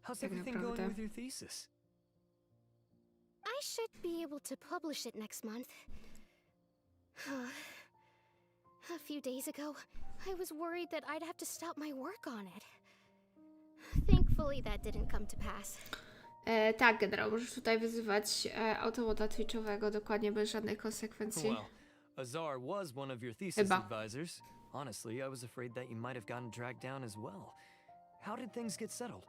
How's Tak everything going naprawdę. with your thesis? I should be able to publish it next month. A few days ago, I was worried that I'd have to stop my work on it. Thankfully, that didn't come to pass. Tak, generał, możesz tutaj wyzywać automata twitchowego dokładnie bez żadnych konsekwencji. Well, Azar was one of your thesis Chyba. advisors. Honestly, I was afraid that you might have gotten dragged down as well. How did things get settled?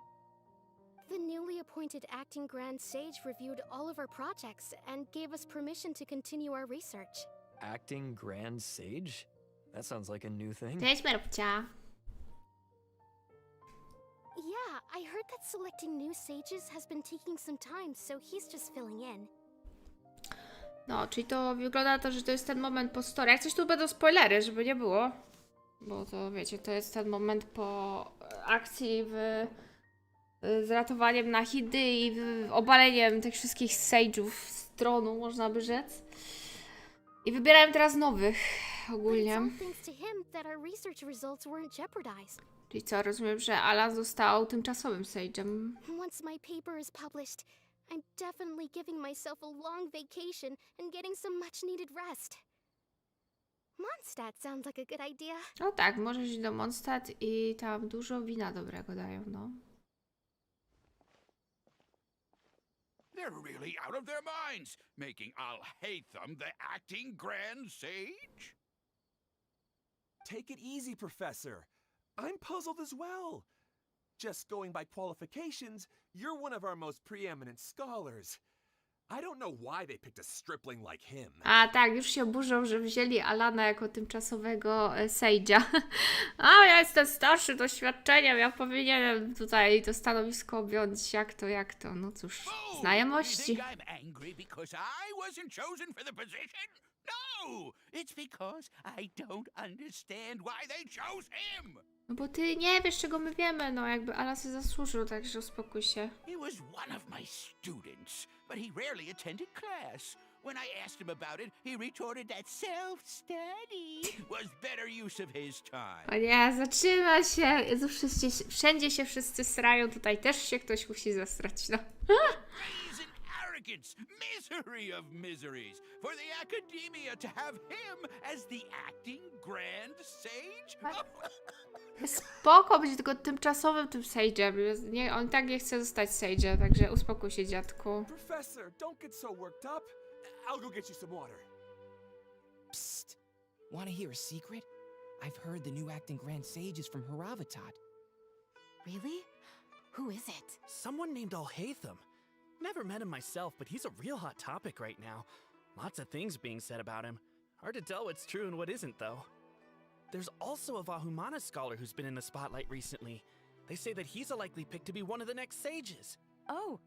The newly appointed acting Grand Sage reviewed all of our projects and gave us permission to continue our research. Acting Grand Sage? That sounds like a new thing. Cześć, Merpcia. Yeah, I heard that selecting new sages has been taking some time, so he's just filling in. No, czyli to wygląda na to, że to jest ten moment po story. Jak coś tu będą spoilery, żeby nie było. Bo to wiecie, to jest ten moment po akcji z ratowaniem Nahidy i obaleniem tych wszystkich sage'ów z tronu, można by rzec. I wybierałem teraz nowych ogólnie. It's all thanks to him that our research results weren't jeopardized. Czyli co, rozumiem, że Alan został tymczasowym sage'em. Once my paper is published, I'm definitely giving myself a long vacation and getting some much needed rest. Mondstadt sounds like a good idea. No tak, możesz iść do Mondstadt i tam dużo wina dobrego dają, no. They're really out of their minds, making Alhaithama the acting Grand Sage? Take it easy, Professor. I'm puzzled as well. Just going by qualifications, you're one of our most preeminent scholars. I don't know why they picked a stripling like him. A tak, już się oburzą, że wzięli Alana jako tymczasowego sage'a. A ja jestem starszy doświadczeniem, ja powinienem tutaj to stanowisko objąć. Jak to? No cóż, You znajomości. think I'm angry because I wasn't chosen for the position? No! It's because I don't understand why they chose him! No bo ty nie wiesz, czego my wiemy, no jakby Alan się zasłużył, także uspokój się. He was one of my students, but he rarely attended class. When I asked him about it, he retorted that self-study was better use of his time. O nie, zaczyna się. Jezu, wszędzie się wszyscy srają, tutaj też się ktoś musi zastrać, no. Praise and arrogance, misery of miseries, for the academia to have him as the acting Grand Sage? Spoko, będzie tylko tymczasowym tym sage'em. Nie, on tak nie chce zostać sage'em, także uspokój się, dziadku. Professor, don't get so worked up. I'll go get you some water. Psst. Want to hear a secret? I've heard the new acting Grand Sage is from Haravatat. Really? Who is it? Someone named Alhaithama. Never met him myself, but he's a real hot topic right now. Lots of things being said about him. Hard to tell what's true and what isn't, though. There's also a Vahumana scholar who's been in the spotlight recently. They say that he's a likely pick to be one of the next sages. Oh,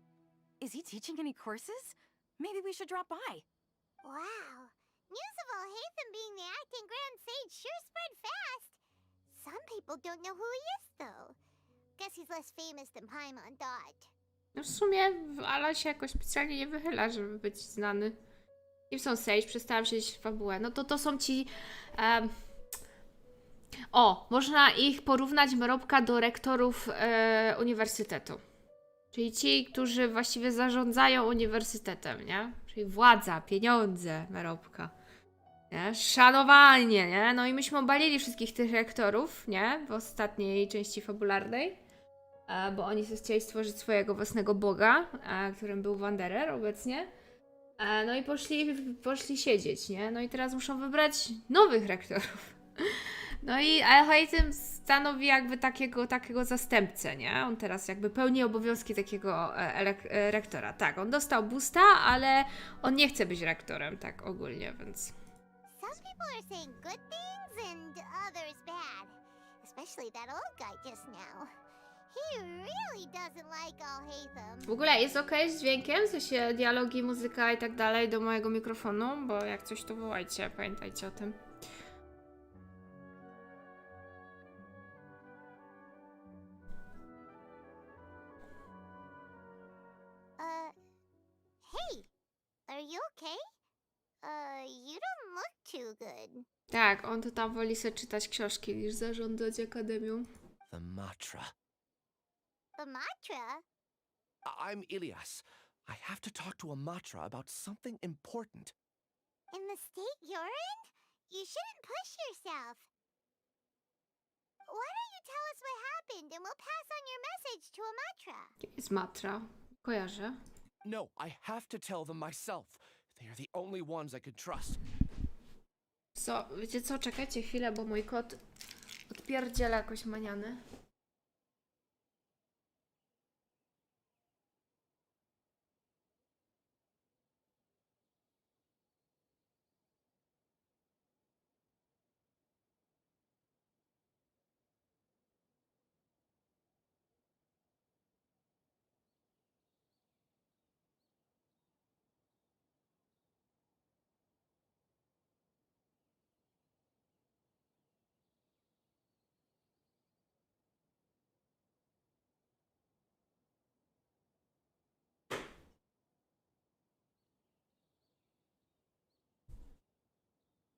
is he teaching any courses? Maybe we should drop by. Wow. News of Alhaithama being the acting Grand Sage sure spread fast. Some people don't know who he is, though. Guess he's less famous than Paimon thought. No w sumie Alan się jakoś specjalnie nie wychyla, żeby być znany. Kim są sage? Przestałam siedzieć w fabułę. No to są ci... O, można ich porównać, Mrobka, do rektorów uniwersytetu. Czyli ci, którzy właściwie zarządzają uniwersytetem, nie? Czyli władza, pieniądze, Mrobka. Nie? Szanowanie, nie? No i myśmy obalili wszystkich tych rektorów, nie? W ostatniej części fabularnej. Bo oni chcieli stworzyć swojego własnego boga, którym był Wanderer obecnie. No i poszli siedzieć, nie? No i teraz muszą wybrać nowych rektorów. No i Alhaithama stanowi jakby takiego zastępcę, nie? On teraz jakby pełni obowiązki takiego rektora. Tak, on dostał boosta, ale on nie chce być rektorem, tak ogólnie, więc... Some people are saying good things and others bad. Especially that old guy just now. He really doesn't like Alhaithama. W ogóle jest okej z dźwiękiem, w sensie dialogi, muzyka i tak dalej do mojego mikrofonu, bo jak coś to wołajcie, pamiętajcie o tym. Hey, are you okay? You don't look too good. Tak, on to tam woli sobie czytać książki niż zarządzać akademią. The mantra. The mantra? I'm Ilias. I have to talk to Amatra about something important. In the state you're in? You shouldn't push yourself. Why don't you tell us what happened and we'll pass on your message to Amatra? Kim jest Matra? Kojarzę. No, I have to tell them myself. They are the only ones I could trust. Co, wiecie co? Czekajcie chwilę, bo mój kot odpierdziela jakoś maniany.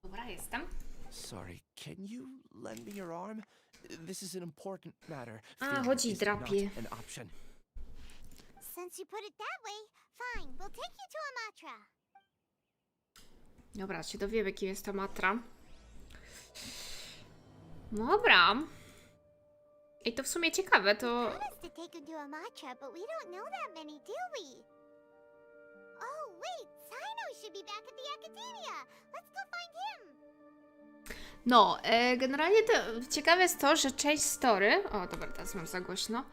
Dobra, jestem. Sorry, can you lend me your arm? This is an important matter. A, Fear chodzi i is not drapie. an option. Since you put it that way, fine, we'll take you to Amatra. Dobra, się dowiemy, kim jest ta Matra. Dobra. I to w sumie ciekawe, to... Promised to take him to Amatra, but we don't know that many, do we? Oh, wait, Sino should be back at the Academia. Let's go find him. No, generalnie to ciekawe jest to, że część story... O, dobra, teraz mam za głośno.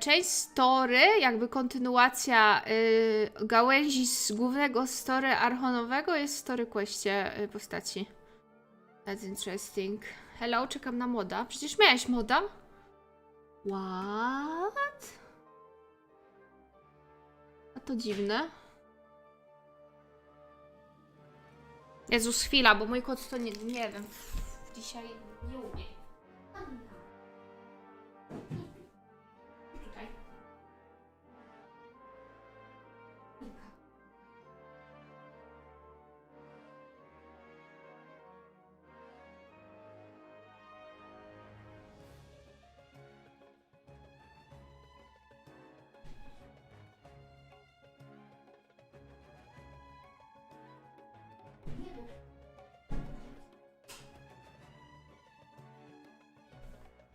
Część story, jakby kontynuacja gałęzi z głównego story archonowego jest w story questie postaci. That's interesting. Hello, czekam na moda. Przecież miałeś moda? What? A to dziwne. Jezus, chwila, bo mój kot to nie wiem. Dzisiaj nie umie. Tutaj.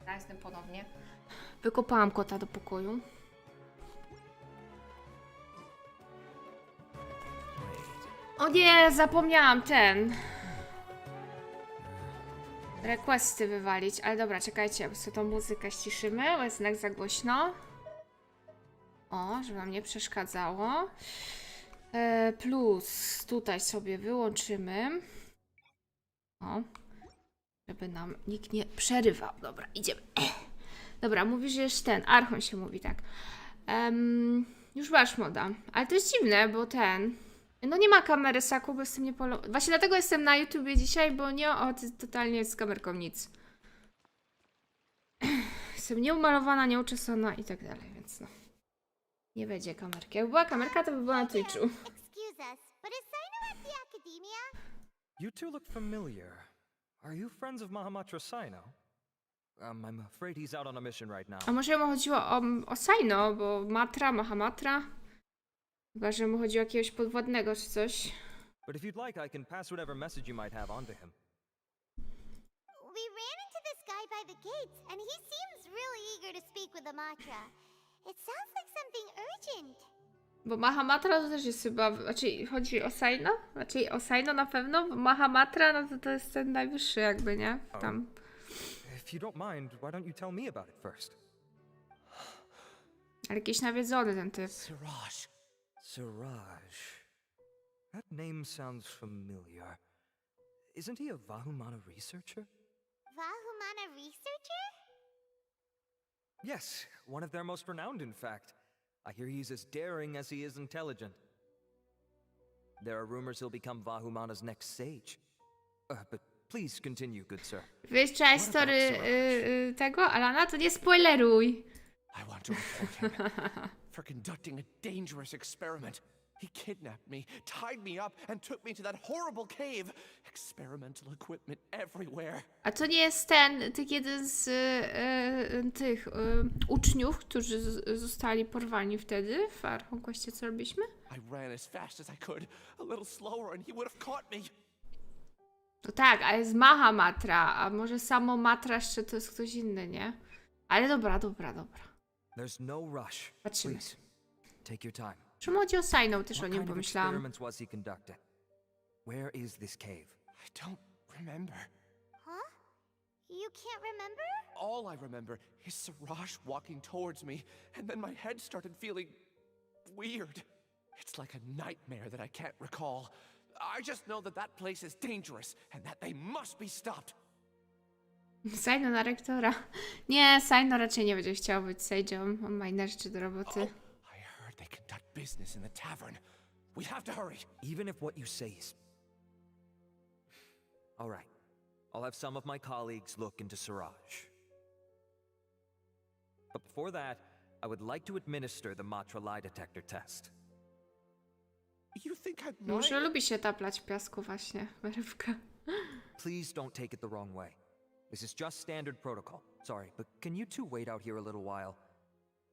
Ja jestem ponownie. Wykopałam kota do pokoju. O nie, zapomniałam requesty wywalić, ale dobra, czekajcie, bo tą muzykę ściszymy, bo jest jednak za głośno. O, żeby nam nie przeszkadzało. Plus tutaj sobie wyłączymy. O. Żeby nam nikt nie przerywał. Dobra, idziemy. Dobra, mówisz, że jest Archon się mówi, tak. Już masz moda. Ale to jest dziwne, bo no nie ma kamery Saku, bo jestem nie Właśnie dlatego jestem na YouTubie dzisiaj, bo nie totalnie z kamerką nic. Jestem nieumalowana, nieuczesana i tak dalej, więc no. Nie będzie kamerki. Jakby była kamerka, to by była na Twitchu. Excuse us, but is Sino at the Academia? You two look familiar. Are you friends of Mahamatra Sino? I'm afraid he's out on a mission right now. A może mu chodziło o Sino, bo Mahamatra? Chyba, że mu chodziło o jakiegoś podwładnego czy coś. But if you'd like, I can pass whatever message you might have on to him. We ran into this guy by the gates, and he seems really eager to speak with Amatra. It sounds like something urgent. Bo Mahamatra to też jest chyba, chodzi o Sino? O Sino na pewno, bo Mahamatra no to jest ten najwyższy jakby, nie? Tam. If you don't mind, why don't you tell me about it first? Ale jakiś nawiedzony ten typ. Siraj. Siraj. That name sounds familiar. Isn't he a Vahumana researcher? Vahumana researcher? Yes, one of their most renowned, in fact. I hear he's as daring as he is intelligent. There are rumors he'll become Vahumana's next sage. But please continue, good sir. Wiesz, czy story tego, Alana? To nie spoileruj. I want to report him for conducting a dangerous experiment. He kidnapped me, tied me up, and took me to that horrible cave. Experimental equipment everywhere. A to nie jest tych jeden z tych uczniów, którzy zostali porwani wtedy w Archonquestie, co robiliśmy? I ran as fast as I could, a little slower, and he would have caught me. No tak, ale jest Mahamatra, a może samo Matra jeszcze to jest ktoś inny, nie? Ale dobra. There's no rush. Patrzymy. Please, take your time. Czemu chodzi o Sainou? Też o What nim kind of pomyślałam. experiments was he conducting? Where is this cave? I don't remember. Huh? You can't remember? All I remember is Siraj walking towards me, and then my head started feeling weird. It's like a nightmare that I can't recall. I just know that that place is dangerous, and that they must be stopped. Sainou na rektora. Nie, Sainou raczej nie będzie chciał być Sage'em. On ma inne rzeczy do roboty. I heard they conduct business in the tavern. We have to hurry. Even if what you say is... All right. I'll have some of my colleagues look into Siraj. But before that, I would like to administer the Matra lie detector test. You think I'm Może lying? lubi się taplać w piasku właśnie, Marywka. Please don't take it the wrong way. This is just standard protocol. Sorry, but can you two wait out here a little while?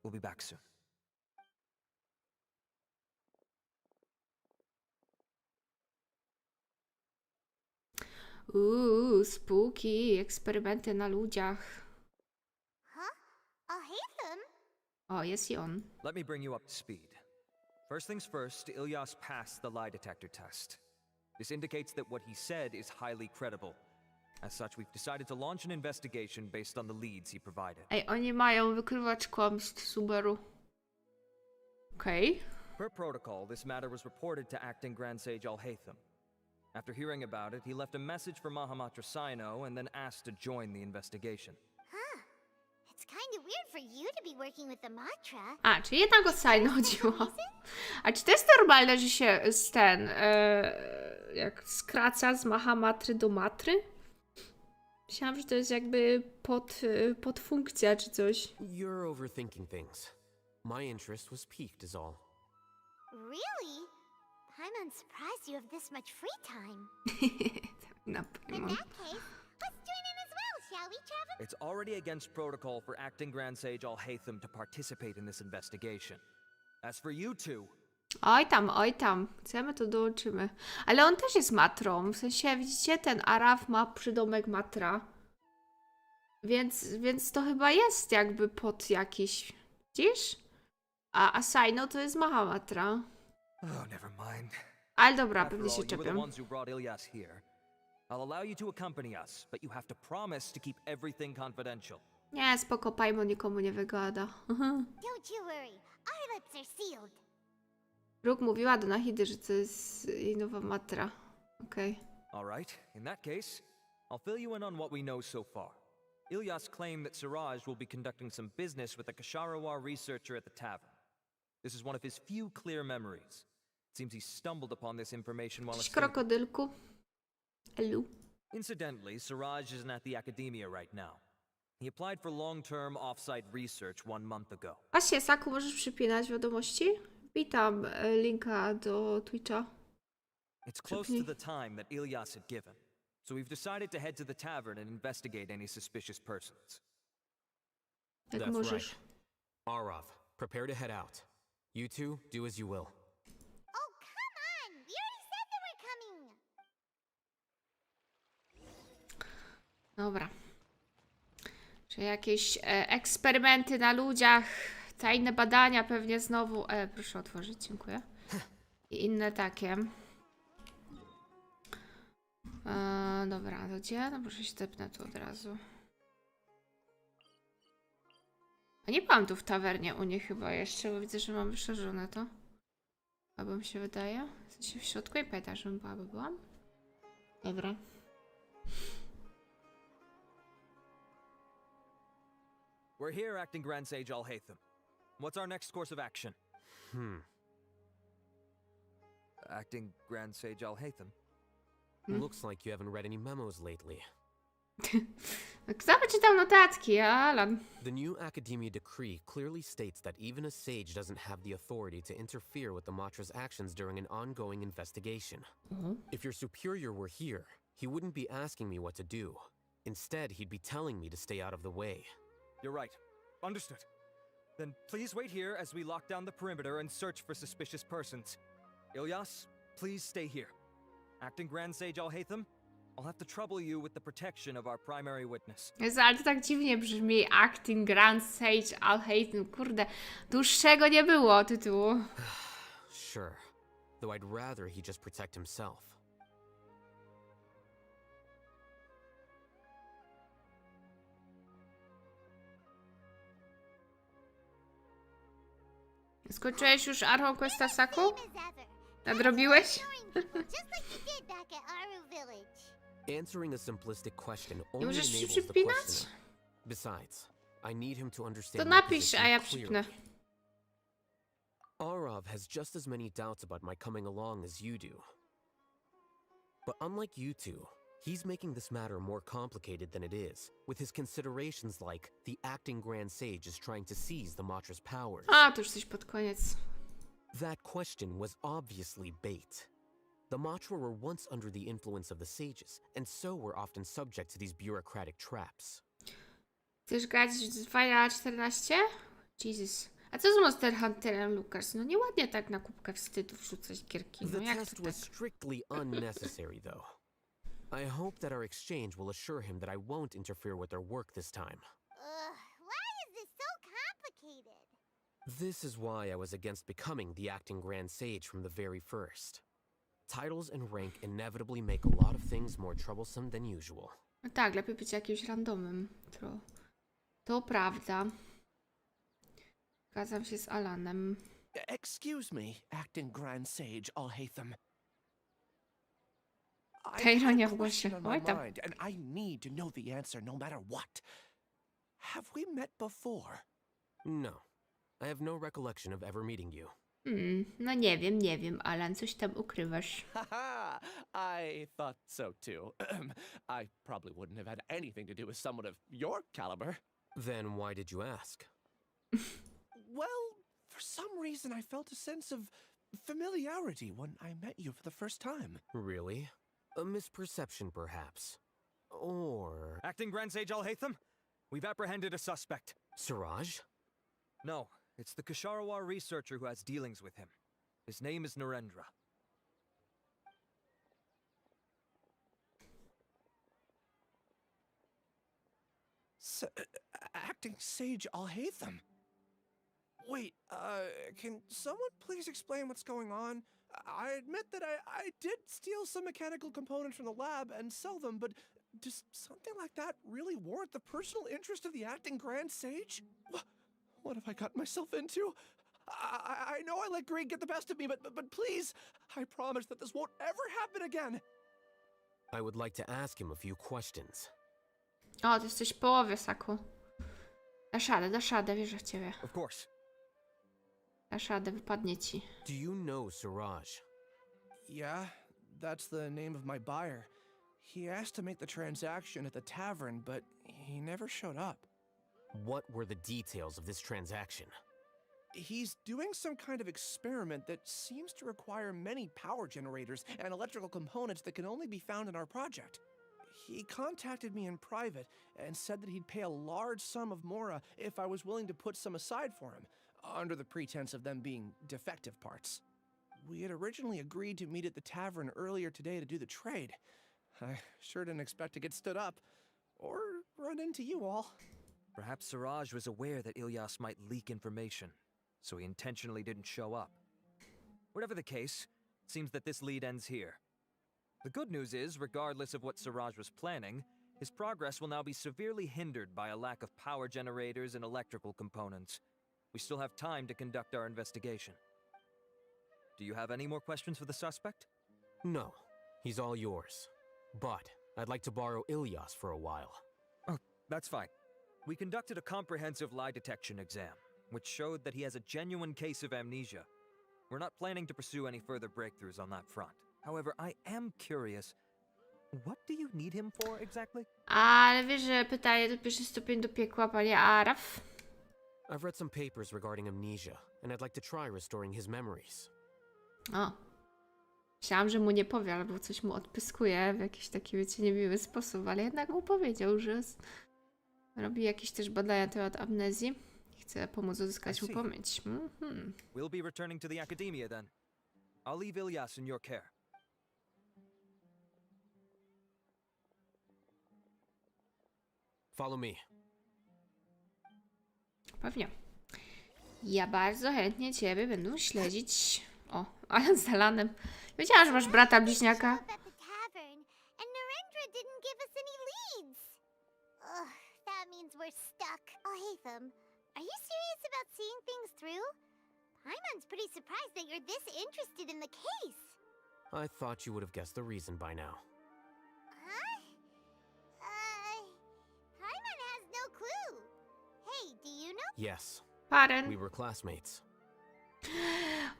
We'll be back soon. Spooky, eksperymenty na ludziach. Huh? Alhaitham? O, jest i on. Let me bring you up to speed. First things first, Ilyas passed the lie detector test. This indicates that what he said is highly credible. As such, we've decided to launch an investigation based on the leads he provided. Ej, oni mają wykrywać kłamstw Subaru. Okej. Per protocol, this matter was reported to Acting Grand Sage Alhaitham. After hearing about it, he left a message for Mahamatra Sino and then asked to join the investigation. Huh. It's kind of weird for you to be working with the Matra. A, czyli jednak o Sainou chodziło. A czy to jest normalne, że się jak skraca z Mahamatry do Matry? Myślałam, że to jest jakby podfunkcja czy coś. You're overthinking things. My interest was piqued is all. Really? I'm surprised you have this much free time. Na In pewno. that case, let's join in as well, shall we, Trevor? It's already against protocol for Acting Grand Sage Alhaitham to participate in this investigation. As for you two, Oj tam. Chcemy, to dołączymy. Ale on też jest matrą. W sensie, widzicie, ten Araf ma przydomek matra. Więc to chyba jest jakby pod jakiś... Widzisz? A Sainou to jest Mahamatra. oh, never mind. Ale dobra, After pewnie się all, you were the czepiam. ones who brought Ilyas here. I'll allow you to accompany us, but you have to promise to keep everything confidential. Nie, spoko, Paimon nikomu nie wygada. Don't you worry. Our lips are sealed. Brooke mówiła do Nahidy, że to jest jej nowa matra. Okej. All right, in that case, I'll fill you in on what we know so far. Ilyas claimed that Siraj will be conducting some business with a Kasharawar researcher at the tavern. This is one of his few clear memories. It seems he stumbled upon this information while Cześć, escaping. krokodylku. Elu. Incidentally, Siraj isn't at the academia right now. He applied for long-term off-site research 1 month ago. Właśnie, Saku, możesz przypinać wiadomości? Witam, linka do Twitcha. It's close to the time that Ilyas had given, so we've decided to head to the tavern and investigate any suspicious persons. Jak That's możesz. right. Araf, prepare to head out. You two, do as you will. Oh, come on! We already said that we're coming! Dobra. Czy jakieś eksperymenty na ludziach, tajne badania pewnie znowu. Proszę otworzyć, dziękuję. I inne takie. Dobra, to gdzie? No proszę się tepnę tu od razu. A nie byłam tu w tawernie u nich chyba jeszcze, bo widzę, że mam wyszerzone to. Albo mi się wydaje. W sensie w środku i pamiętam, żebym byłam. Dobra. We're here, Acting Grand Sage Alhaitham. What's our next course of action? Acting Grand Sage Alhaitham? Looks like you haven't read any memos lately. Kto by czytał notatki, Alan? The new Academia decree clearly states that even a sage doesn't have the authority to interfere with the Matra's actions during an ongoing investigation. If your superior were here, he wouldn't be asking me what to do. Instead, he'd be telling me to stay out of the way. You're right. Understood. Then please wait here as we lock down the perimeter and search for suspicious persons. Ilyas, please stay here. Acting Grand Sage Alhaitham, I'll have to trouble you with the protection of our primary witness. Jezu, ale to tak dziwnie brzmi. Acting Grand Sage Alhaitham. Kurde, dłuższego nie było tytułu. Sure. Though I'd rather he just protect himself. Skończyłeś już Archon Questa Saku? Same as ever. Nadrobiłeś? Just like you did back at Aru Village. Answering a simplistic question Nie only możesz się enables the przypinać? questioner. Besides, I need him to To understand my napisz, position a ja clearly. przypnę. Arav has just as many doubts about my coming along as you do. But unlike you two, he's making this matter more complicated than it is, with his considerations like the acting Grand Sage is trying to seize the Matra's powers. A, to już coś pod koniec. That question was obviously bait. The Matra were once under the influence of the sages, and so were often subject to these bureaucratic traps. Chcesz grać w Final 14? Jesus. A co z Monster Hunterem, Lucas? No nieładnie tak na kubkę wstydu wrzucać gierki. No The jak test to was tak? strictly unnecessary, though. I hope that our exchange will assure him that I won't interfere with their work this time. Why is this so complicated? This is why I was against becoming the acting Grand Sage from the very first. Titles and rank inevitably make a lot of things more troublesome than usual. No tak, lepiej być jakimś randomem. To prawda. Zgadzam się z Alanem. Excuse me, Acting Grand Sage Alhaitham. Ta I have ironia a w głosie. question on my Oj tam. mind, and I need to know the answer no matter what. Have we met before? No, I have no recollection of ever meeting you. No nie wiem, Alan, coś tam ukrywasz. Haha, I thought so too. I probably wouldn't have had anything to do with someone of your caliber. Then why did you ask? Well, for some reason I felt a sense of familiarity when I met you for the first time. Really? A misperception, perhaps? Or... Acting Grand Sage Alhaitham, we've apprehended a suspect. Siraj? No, it's the Kasharawar researcher who has dealings with him. His name is Narendra. Acting Sage Alhaitham? Wait, can someone please explain what's going on? I admit that I did steal some mechanical components from the lab and sell them, but does something like that really warrant the personal interest of the acting Grand Sage? What have I gotten myself into? I know I let greed get the best of me, but please, I promise that this won't ever happen again. I would like to ask him a few questions. O, ty jesteś w połowie, Saku. Dasz radę, wierzę w ciebie. Of course. Dasz radę, wypadnie ci. Do you know Siraj? Yeah, that's the name of my buyer. He asked to make the transaction at the tavern, but he never showed up. What were the details of this transaction? He's doing some kind of experiment that seems to require many power generators and electrical components that can only be found in our project. He contacted me in private and said that he'd pay a large sum of mora if I was willing to put some aside for him, under the pretense of them being defective parts. We had originally agreed to meet at the tavern earlier today to do the trade. I sure didn't expect to get stood up, or run into you all. Perhaps Siraj was aware that Ilyas might leak information, so he intentionally didn't show up. Whatever the case, it seems that this lead ends here. The good news is, regardless of what Siraj was planning, his progress will now be severely hindered by a lack of power generators and electrical components. We still have time to conduct our investigation. Do you have any more questions for the suspect? No, he's all yours. But I'd like to borrow Ilyas for a while. Oh, that's fine. We conducted a comprehensive lie detection exam, which showed that he has a genuine case of amnesia. We're not planning to pursue any further breakthroughs on that front. However, I am curious, What do you need him for exactly? Ale wiesz, że pytanie to pierwszy stopień do piekła, panie Araf. I've read some papers regarding amnesia, and I'd like to try restoring his memories. O. Myślałam, że mu nie powie, albo coś mu odpyskuje w jakiś taki, wiecie, niemiły sposób, ale jednak mu powiedział, że robi jakieś też badania na temat amnezji i chce pomóc uzyskać mu pamięć. We'll be returning to the academia then. I'll leave Ilyas in your care. Follow me. Pewnie. Ja bardzo chętnie ciebie będę śledzić. O, ale z Alanem. Wiedziałam, że masz brata bliźniaka. At the tavern, and Narendra didn't give us any leads. Ugh, that means we're stuck. Alhaitham, are you serious about seeing things through? Paimon's pretty surprised that you're this interested in the case. I thought you would have guessed the reason by now. Huh? Paimon has no clue. Hey, do you know? Yes, Paren. we were classmates.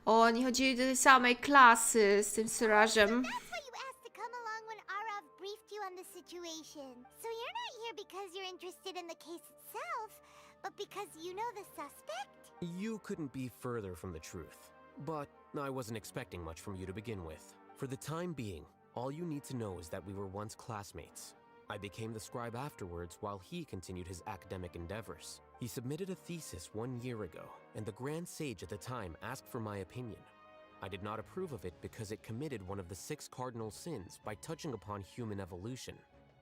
O, oni chodzili do tej samej klasy z tym Surażem. That's why you asked to come along when Arav briefed you on the situation. So you're not here because you're interested in the case itself, but because you know the suspect? You couldn't be further from the truth. But I wasn't expecting much from you to begin with. For the time being, all you need to know is that we were once classmates. I became the scribe afterwards while he continued his academic endeavors. He submitted a thesis 1 year ago, and the Grand Sage at the time asked for my opinion. I did not approve of it because it committed one of the 6 cardinal sins by touching upon human evolution.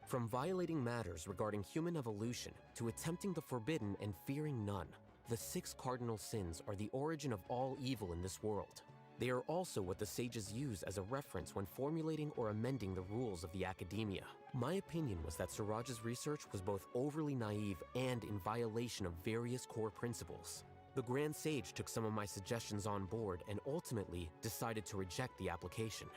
From violating matters regarding human evolution to attempting the forbidden and fearing none, the 6 cardinal sins are the origin of all evil in this world. They are also what the sages use as a reference when formulating or amending the rules of the academia. My opinion was that Suraj's research was both overly naive and in violation of various core principles. The Grand Sage took some of my suggestions on board and ultimately decided to reject the application.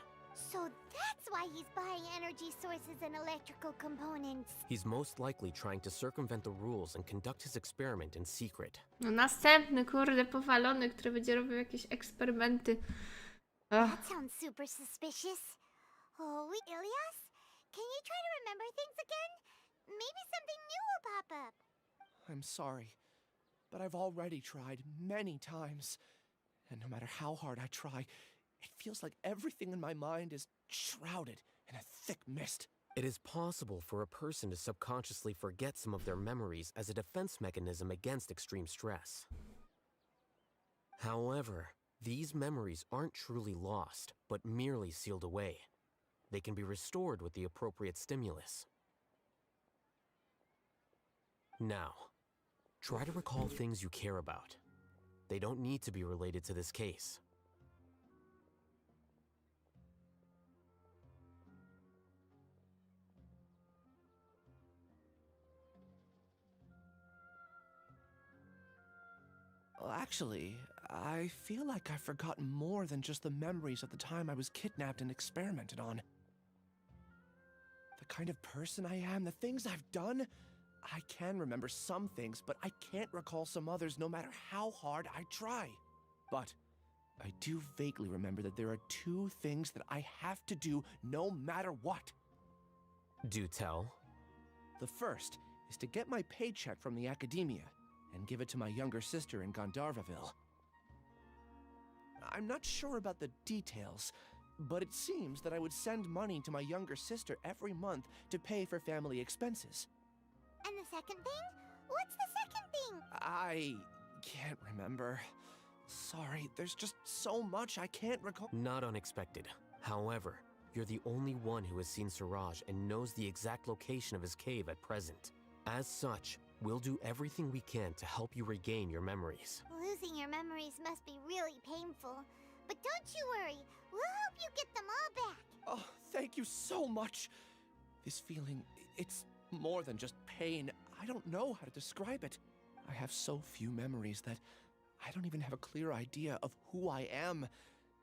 So that's why he's buying energy sources and electrical components. He's most likely trying to circumvent the rules and conduct his experiment in secret. No następny, kurde, powalony, który będzie robił jakieś eksperymenty. That sounds super suspicious. Oh, Ilyas, can you try to remember things again? Maybe something new will pop up. I'm sorry, but I've already tried many times. And no matter how hard I try, it feels like everything in my mind is shrouded in a thick mist. It is possible for a person to subconsciously forget some of their memories as a defense mechanism against extreme stress. However, these memories aren't truly lost, but merely sealed away. They can be restored with the appropriate stimulus. Now, try to recall things you care about. They don't need to be related to this case. Well, actually, I feel like I've forgotten more than just the memories of the time I was kidnapped and experimented on. The kind of person I am, the things I've done, I can remember some things, but I can't recall some others no matter how hard I try. But I do vaguely remember that there are 2 things that I have to do no matter what. Do tell. The first is to get my paycheck from the academia and give it to my younger sister in Gandharvaville. I'm not sure about the details, but it seems that I would send money to my younger sister every month to pay for family expenses. And the second thing? What's the second thing? I can't remember. Sorry, there's just so much I can't recall. Not unexpected. However, you're the only one who has seen Suraj and knows the exact location of his cave at present. As such, we'll do everything we can to help you regain your memories. Losing your memories must be really painful. But don't you worry, we'll help you get them all back. Oh, thank you so much. This feeling, it's more than just pain. I don't know how to describe it. I have so few memories that I don't even have a clear idea of who I am.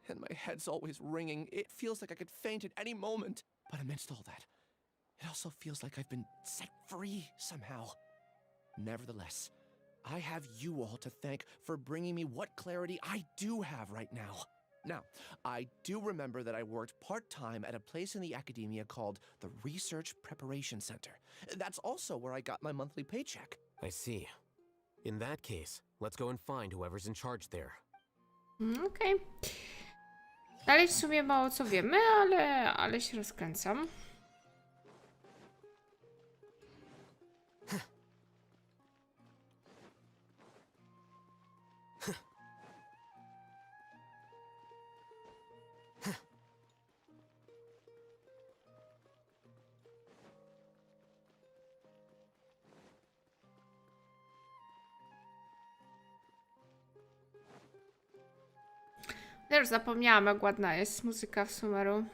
And my head's always ringing. It feels like I could faint at any moment. But amidst all that, it also feels like I've been set free somehow. Nevertheless, I have you all to thank for bringing me what clarity I do have right now. Now, I do remember that I worked part-time at a place in the academia called the Research Preparation Center. That's also where I got my monthly paycheck. I see. In that case, let's go and find whoever's in charge there. Okej. Dalej w sumie mało co wiemy, ale się rozkręcam. Ja już zapomniałam, jak ładna jest muzyka w Sumeru.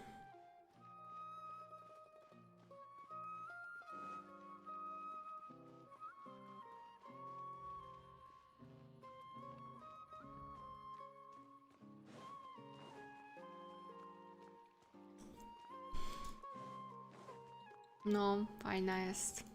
No, fajna jest.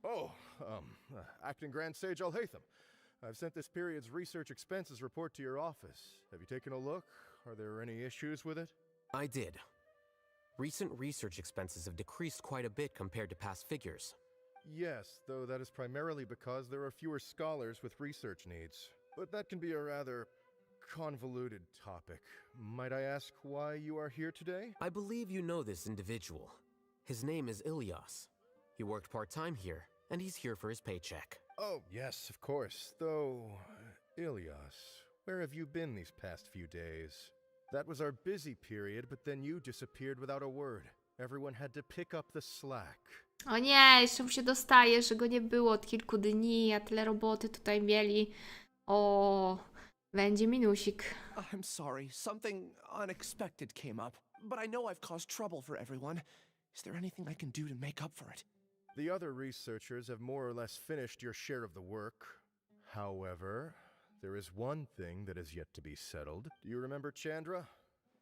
Oh, Acting Grand Sage Alhaithama. I've sent this period's research expenses report to your office. Have you taken a look? Are there any issues with it? I did. Recent research expenses have decreased quite a bit compared to past figures. Yes, though that is primarily because there are fewer scholars with research needs. But that can be a rather convoluted topic. Might I ask why you are here today? I believe you know this individual. His name is Ilyas. He worked part-time here, and he's here for his paycheck. Oh, yes, of course. Though, Ilyas, where have you been these past few days? That was our busy period, but then you disappeared without a word. Everyone had to pick up the slack. O nie, jeszcze mu się dostaje, że go nie było od kilku dni, a tyle roboty tutaj mieli. O, będzie minusik. I'm sorry, something unexpected came up, but I know I've caused trouble for everyone. Is there anything I can do to make up for it? The other researchers have more or less finished your share of the work. However, there is one thing that is yet to be settled. Do you remember Chandra?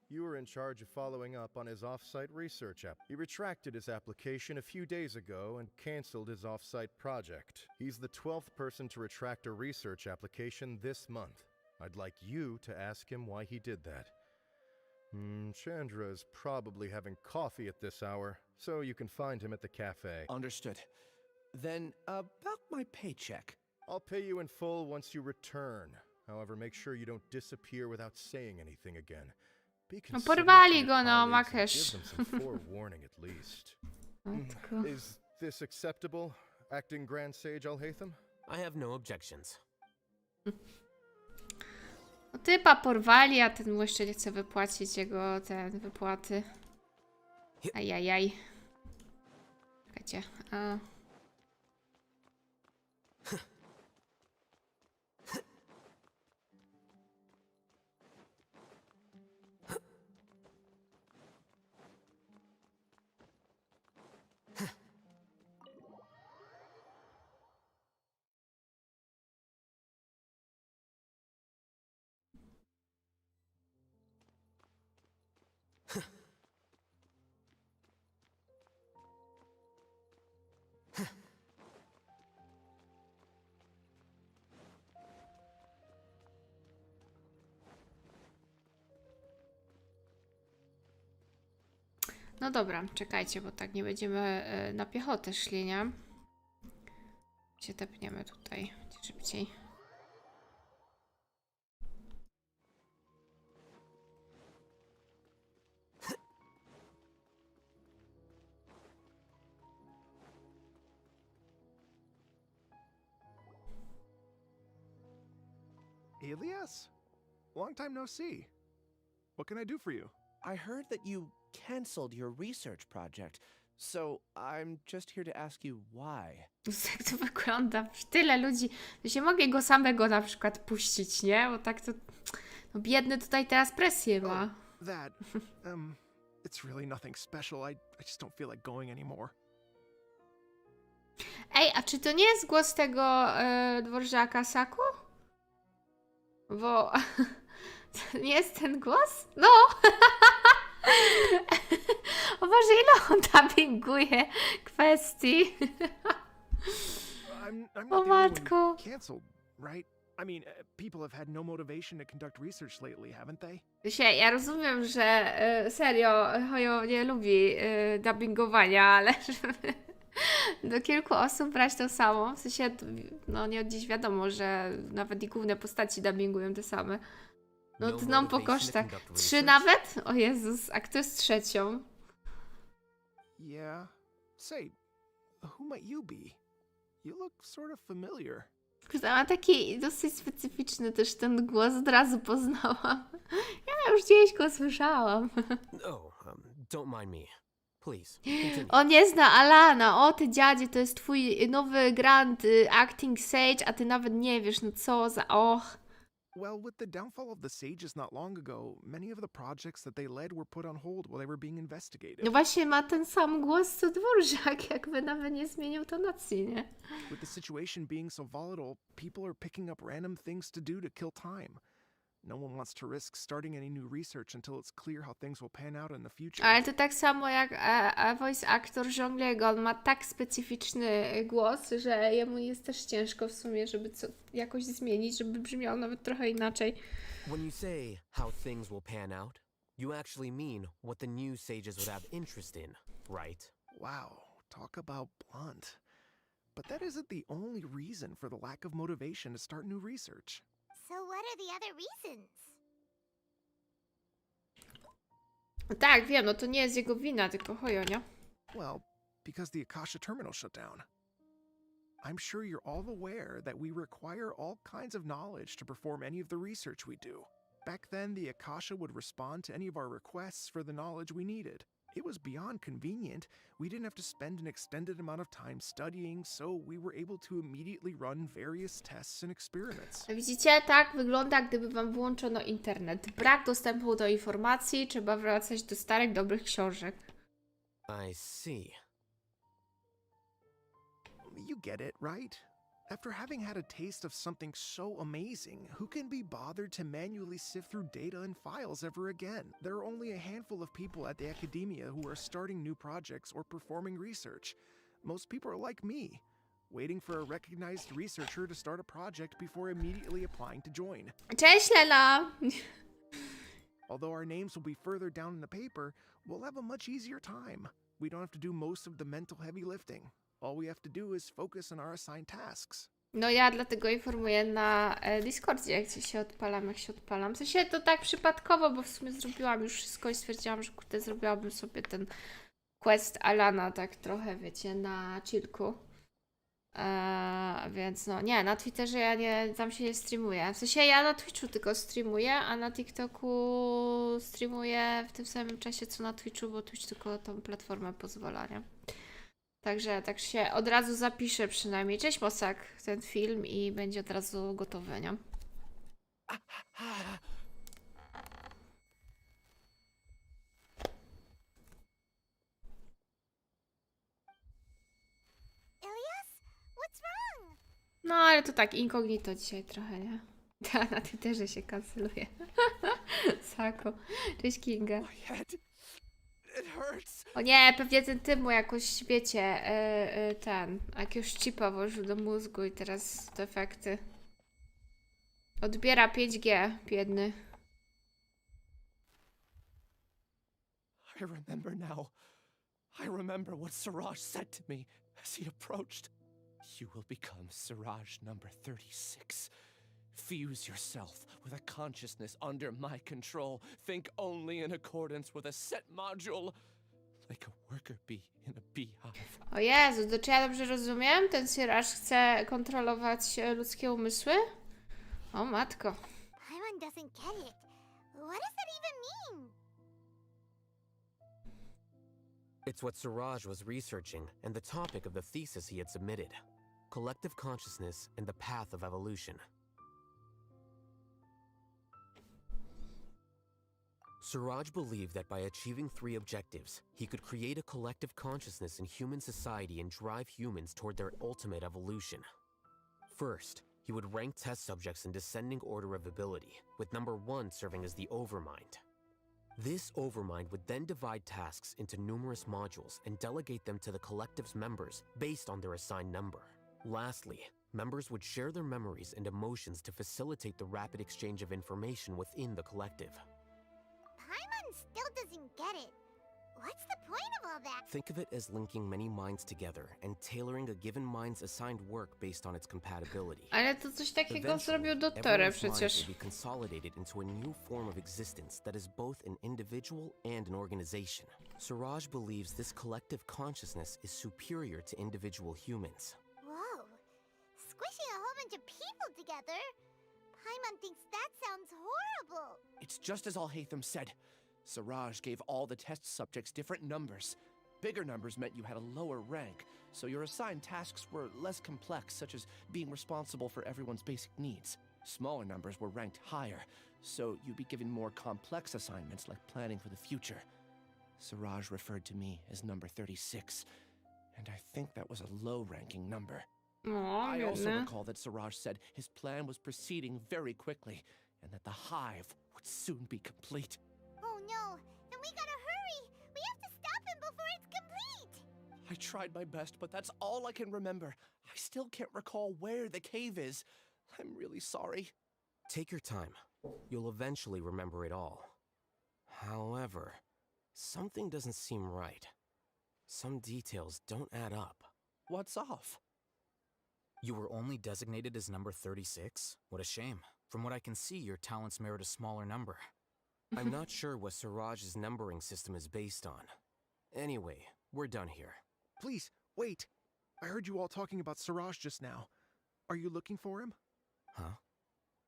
You were in charge of following up on his off-site research app. He retracted his application a few days ago and canceled his off-site project. He's the 12th person to retract a research application this month. I'd like you to ask him why he did that. Chandra is probably having coffee at this hour, so you can find him at the cafe. Understood. Then, about my paycheck. I'll pay you in full once you return. However, make sure you don't disappear without saying anything again. Be No considerate porwali to go, your no, colleagues and Makesz. give them some forewarning at least. Matko. Is this acceptable, Acting Grand Sage Alhaithama? I have no objections. No typa porwali, a ten mu jeszcze nie chce wypłacić jego wypłaty. Ajajaj. Czekajcie. No dobra, czekajcie, bo tak nie będziemy na piechotę szli, nie? Się tepniemy tutaj szybciej. Ilyas? Long time no see. What can I do for you? I heard that you canceled your research project, so I'm just here to ask you why. Jak to wygląda? Tyle ludzi. To się mogę go samego na przykład puścić, nie? Bo tak to... No biedny tutaj teraz presję ma. That, It's really nothing special. I just don't feel like going anymore. Ej, a czy to nie jest głos tego dworżaka Saku? Bo to nie jest ten głos? No! O Boże, ile on dubbinguje kwestii? I'm O not the only one matko. who canceled, right? I mean, people have had no motivation to conduct research lately, haven't they? Ja rozumiem, że serio Hojo nie lubi dubbingowania, ale żeby do kilku osób brać to samo, w sensie, no nie od dziś wiadomo, że nawet i główne postaci dubbingują te same. No to nam po kosztach. 3 nawet? O Jezus, a kto jest trzecią? Yeah. Say, who might you be? You look sort of familiar. Kurde, ma taki dosyć specyficzny też ten głos, od razu poznałam. Ja już gdzieś go słyszałam. Oh, don't mind me. Please, continue. On nie zna Alana. O, ty dziadzie, to jest twój nowy grant Acting Sage, a ty nawet nie wiesz, no co za... Och. Well, with the downfall of the Sages not long ago, many of the projects that they led were put on hold while they were being investigated. No właśnie ma ten sam głos co dworżak, jakby nawet nie zmienił tonacji, nie? With the situation being so volatile, people are picking up random things to do to kill time. No one wants to risk starting any new research until it's clear how things will pan out in the future. Ale to tak samo jak voice actor Zhongliego, on ma tak specyficzny głos, że jemu jest też ciężko w sumie, żeby jakoś zmienić, żeby brzmiał nawet trochę inaczej. When you say how things will pan out, you actually mean what the new sages would have interest in, right? Wow, talk about blunt. But that isn't the only reason for the lack of motivation to start new research. So what are the other reasons? No tak, wiem, no to nie jest jego wina, tylko Hojo, nie? Well, because the Akasha terminal shut down. I'm sure you're all aware that we require all kinds of knowledge to perform any of the research we do. Back then, the Akasha would respond to any of our requests for the knowledge we needed. It was beyond convenient. We didn't have to spend an extended amount of time studying, so we were able to immediately run various tests and experiments. Widzicie, tak wygląda, gdyby wam włączono internet. Brak dostępu do informacji, trzeba wracać do starych, dobrych książek. I see. You get it, right? After having had a taste of something so amazing, who can be bothered to manually sift through data and files ever again? There are only a handful of people at the academia who are starting new projects or performing research. Most people are like me, waiting for a recognized researcher to start a project before immediately applying to join. Cześć, Lela! Although our names will be further down in the paper, we'll have a much easier time. We don't have to do most of the mental heavy lifting. All we have to do is focus on our assigned tasks. No ja dlatego informuję na Discordzie, jak się odpalam, jak się odpalam. W sensie to tak przypadkowo, bo w sumie zrobiłam już wszystko i stwierdziłam, że kurde, zrobiłabym sobie ten quest Alana tak trochę, wiecie, na chillku. Więc no, nie, na Twitterze ja nie, tam się nie streamuję. W sensie ja na Twitchu tylko streamuję, a na TikToku streamuję w tym samym czasie co na Twitchu, bo Twitch tylko tą platformę pozwala, nie? Także tak się od razu zapiszę przynajmniej. Cześć Mosak, ten film i będzie od razu gotowy, nie? Ilias, what's wrong? No ale to tak incognito dzisiaj trochę, nie? Na Twitterze się kanceluje. Sako. Cześć Kinga. It hurts. O nie, pewnie ten typ mu jakoś, wiecie, jakiegoś chipa włożył do mózgu i teraz te efekty. Odbiera 5G, biedny. I remember now. I remember what Siraj said to me as he approached. You will become Siraj number 36. Fuse yourself with a consciousness under my control. Think only in accordance with a set module, like a worker bee in a beehive. O Jezu, to czy ja dobrze rozumiem? Ten Siraj chce kontrolować ludzkie umysły? O matko. Paimon doesn't get it. What does that even mean? It's what Siraj was researching and the topic of the thesis he had submitted. Collective consciousness and the path of evolution. Suraj believed that by achieving 3 objectives, he could create a collective consciousness in human society and drive humans toward their ultimate evolution. First, he would rank test subjects in descending order of ability, with number 1 serving as the Overmind. This Overmind would then divide tasks into numerous modules and delegate them to the collective's members based on their assigned number. Lastly, members would share their memories and emotions to facilitate the rapid exchange of information within the collective. Paimon still doesn't get it. What's the point of all that? Think of it as linking many minds together and tailoring a given mind's assigned work based on its compatibility. Ale to coś takiego zrobił do Tore Everyone's mind przecież. will be consolidated into a new form of existence that is both an individual and an organization. Suraj believes this collective consciousness is superior to individual humans. Whoa. Squishing a whole bunch of people together? Paimon thinks that sounds horrible. It's just as Alhaithama said. Suraj gave all the test subjects different numbers. Bigger numbers meant you had a lower rank, so your assigned tasks were less complex, such as being responsible for everyone's basic needs. Smaller numbers were ranked higher, so you'd be given more complex assignments like planning for the future. Suraj referred to me as number 36, and I think that was a low-ranking number. I also recall that Suraj said his plan was proceeding very quickly, and that the hive would soon be complete. Oh no, then we gotta hurry! We have to stop him before it's complete! I tried my best, but that's all I can remember. I still can't recall where the cave is. I'm really sorry. Take your time. You'll eventually remember it all. However, something doesn't seem right. Some details don't add up. What's off? You were only designated as number 36? What a shame. From what I can see, your talents merit a smaller number. I'm not sure what Suraj's numbering system is based on. Anyway, we're done here. Please, wait. I heard you all talking about Suraj just now. Are you looking for him? Huh?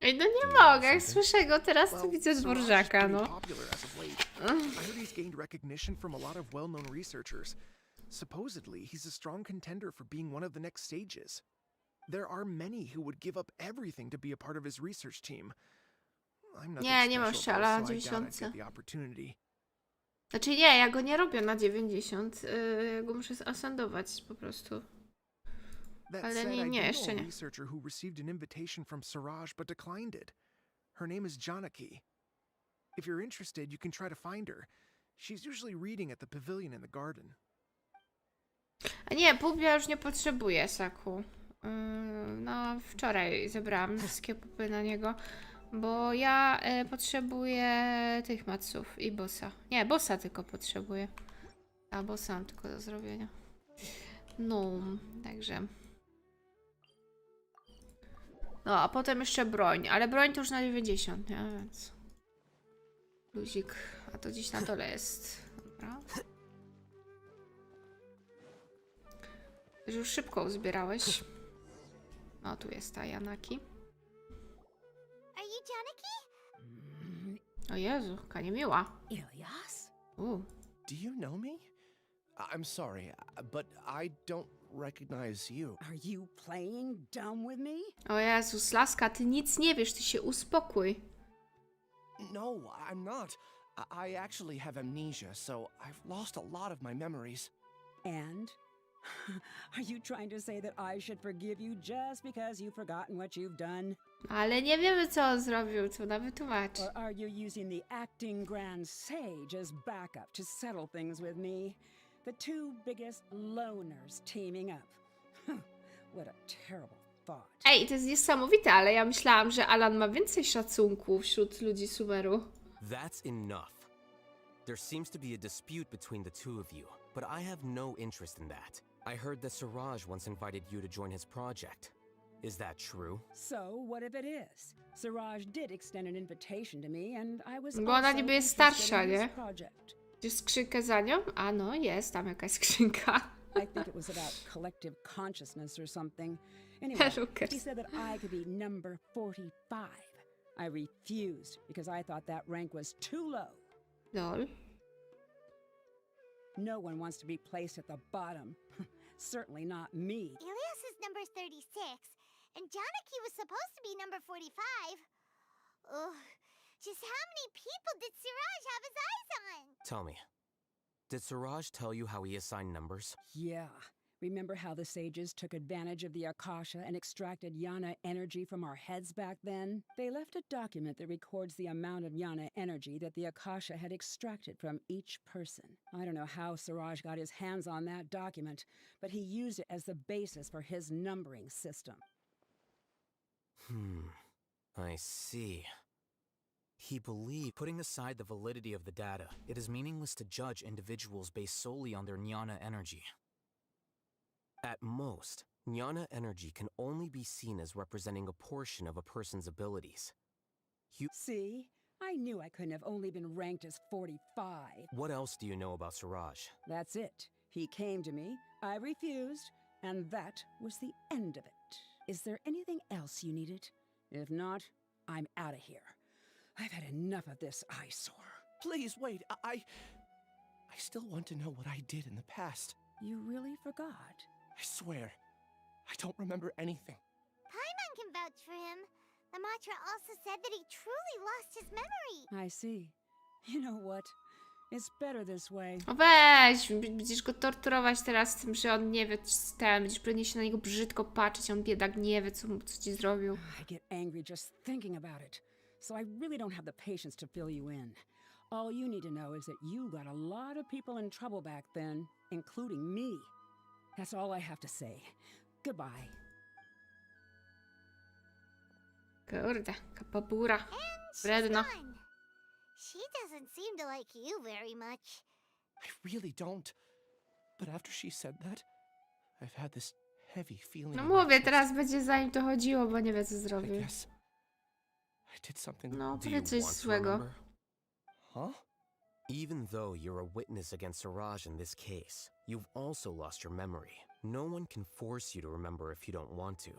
Ej, no nie mogę, jak słyszę go teraz, to Well, widzę Suraj is dworżaka, pretty no. popular as of late. I heard he's gained recognition from a lot of well-known researchers. Supposedly, he's a strong contender for being one of the next sages. There are many who would give up everything to be a part of his research team. I'm not Nie, nie mam special, szczela though, so I doubt I'd 90. get the opportunity. Znaczy nie, ja go nie robię na 90. Ja go muszę asendować po prostu. That Ale said, nie, I nie, do jeszcze know a nie. researcher who received an invitation from Suraj but declined it. Her name is Janaki. If you're interested, you can try to find her. She's usually reading at the pavilion in the garden. A nie, pub ja już nie potrzebuję, Saku. No, wczoraj zebrałam wszystkie pupy na niego, bo ja potrzebuję tych maców i bossa. Nie, bossa tylko potrzebuję. A bossa mam tylko do zrobienia. No, także. No, a potem jeszcze broń, ale broń to już na 90, nie? Więc luzik, a to gdzieś na dole jest. Dobra. Już szybko uzbierałeś. No, tu jest ta Janaki. Are you Janaki? O Jezu, jaka niemiła. Ilyas? Do you know me? I'm sorry, but I don't recognize you. Are you playing dumb with me? O Jezus, Laska, ty nic nie wiesz, ty się uspokój. No, I'm not. I actually have amnesia, so I've lost a lot of my memories. And? Are you trying to say that I should forgive you just because you've forgotten what you've done? Ale nie wiemy, co on zrobił, co nam wytłumacz. Or are you using the acting grand sage as backup to settle things with me? The two biggest loners teaming up. What a terrible thought. Ej, to jest niesamowite, ale ja myślałam, że Alan ma więcej szacunku wśród ludzi Sumeru. That's enough. There seems to be a dispute between the two of you, but I have no interest in that. I heard that Suraj once invited you to join his project. Is that true? So, what if it is? Suraj did extend an invitation to me and I was Bo ona also niby jest interested starsza, in this nie? project. Gdzieś skrzynkę za nią? A no, jest tam jakaś skrzynka. I think it was about collective consciousness or something. Anyway, Lucas. he said that I could be number 45. I refused because I thought that rank was too low. Lol. No one wants to be placed at the bottom. Certainly not me. Ilyas is number 36, and Janaki was supposed to be number 45. Ugh, Just how many people did Siraj have his eyes on? Tell me, did Siraj tell you how he assigned numbers? Yeah. Remember how the sages took advantage of the Akasha and extracted Yana energy from our heads back then? They left a document that records the amount of Yana energy that the Akasha had extracted from each person. I don't know how Siraj got his hands on that document, but he used it as the basis for his numbering system. I see. He believed, putting aside the validity of the data, it is meaningless to judge individuals based solely on their Jnana energy. At most, Jnana energy can only be seen as representing a portion of a person's abilities. See? I knew I couldn't have only been ranked as 45. What else do you know about Siraj? That's it. He came to me, I refused, and that was the end of it. Is there anything else you needed? If not, I'm out of here. I've had enough of this eyesore. Please, wait. I still want to know what I did in the past. You really forgot? I swear, I don't remember anything. Paimon can vouch for him. The mantra also said that he truly lost his memory. I see. You know what? It's better this way. O weź, będziesz go torturować teraz tym, że on nie wie, co ten, będziesz pewnie się na niego brzydko patrzeć, on biedak nie wie, co ci zrobił. I get angry just thinking about it, so I really don't have the patience to fill you in. All you need to know is that you got a lot of people in trouble back then, including me. That's all I have to say. Goodbye. Kurde, kapabura. Wredno. She doesn't seem to like you very much. I really don't. But after she said that, I've had this heavy feeling. No mówię, teraz będzie za nim to chodziło, bo nie wie, co zrobił. I did something. No, powie coś złego. Huh? Even though you're a witness against Siraj in this case, you've also lost your memory. No one can force you to remember if you don't want to.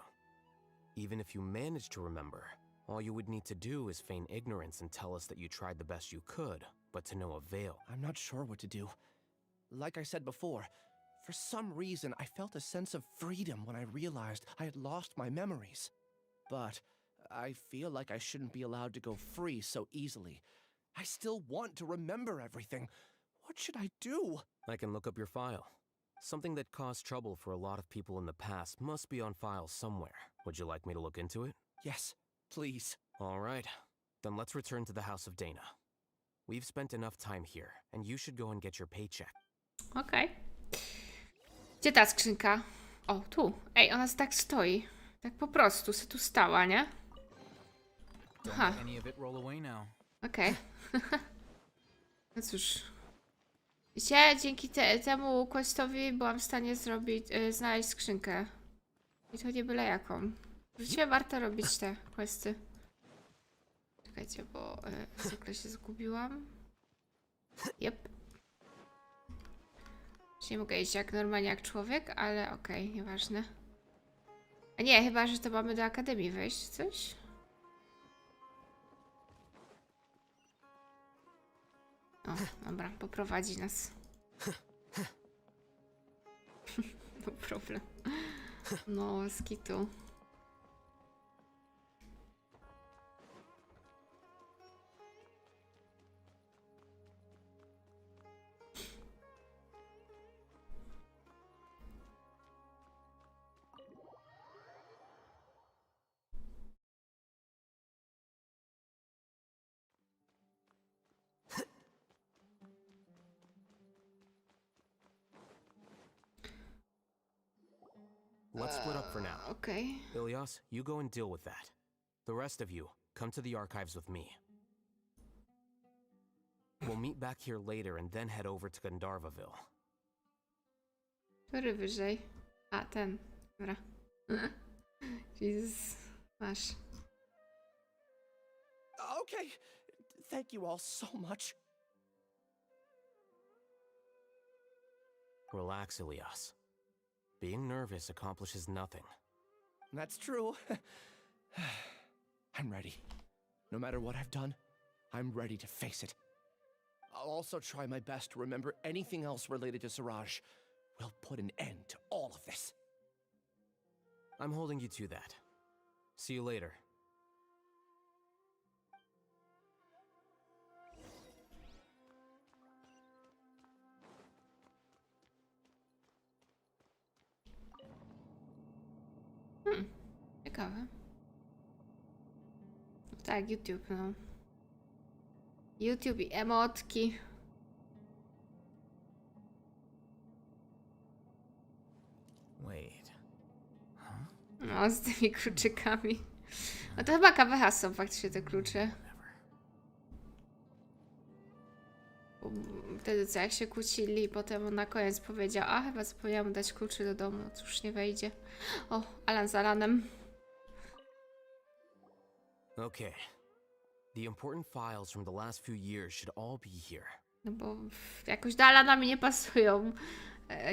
Even if you manage to remember, all you would need to do is feign ignorance and tell us that you tried the best you could, but to no avail. I'm not sure what to do. Like I said before, for some reason I felt a sense of freedom when I realized I had lost my memories. But I feel like I shouldn't be allowed to go free so easily. I still want to remember everything. What should I do? I can look up your file. Something that caused trouble for a lot of people in the past must be on file somewhere. Would you like me to look into it? Yes, please. All right. Then let's return to the House of Dana. We've spent enough time here, and you should go and get your paycheck. Okej. Gdzie ta skrzynka? O, tu. Ej, ona tak stoi. Tak po prostu, se tu stała, nie? Aha. Okej. No cóż. Wiecie, dzięki temu questowi byłam w stanie znaleźć skrzynkę. I to nie byle jaką. Życie warto robić te questy. Czekajcie, bo zwykle się zgubiłam. Jep. Nie mogę iść jak normalnie jak człowiek, ale okej, nieważne. A nie, chyba, że to mamy do akademii wejść, coś? O, dobra, poprowadzi nas. No problem. No, skitu. Let's split up for now. Okay. Ilyas, you go and deal with that. The rest of you, come to the archives with me. We'll meet back here later and then head over to Gandharvaville. Który wyżej? A, ten. Dobra. Jezus. Masz. Okay. Thank you all so much. Relax, Ilyas. Being nervous accomplishes nothing. That's true. I'm ready. No matter what I've done, I'm ready to face it. I'll also try my best to remember anything else related to Siraj. We'll put an end to all of this. I'm holding you to that. See you later. ciekawe. Tak, YouTube, no. YouTube i emotki. Wait. No, z tymi kluczykami. No to chyba KWH są faktycznie te klucze. Wtedy co, jak się kłócili, potem on na koniec powiedział, a chyba zapomniałam mu dać kluczy do domu, cóż, nie wejdzie. O, Alan z Alanem. Okay. The important files from the last few years should all be here. No bo jakoś do Alana mi nie pasują.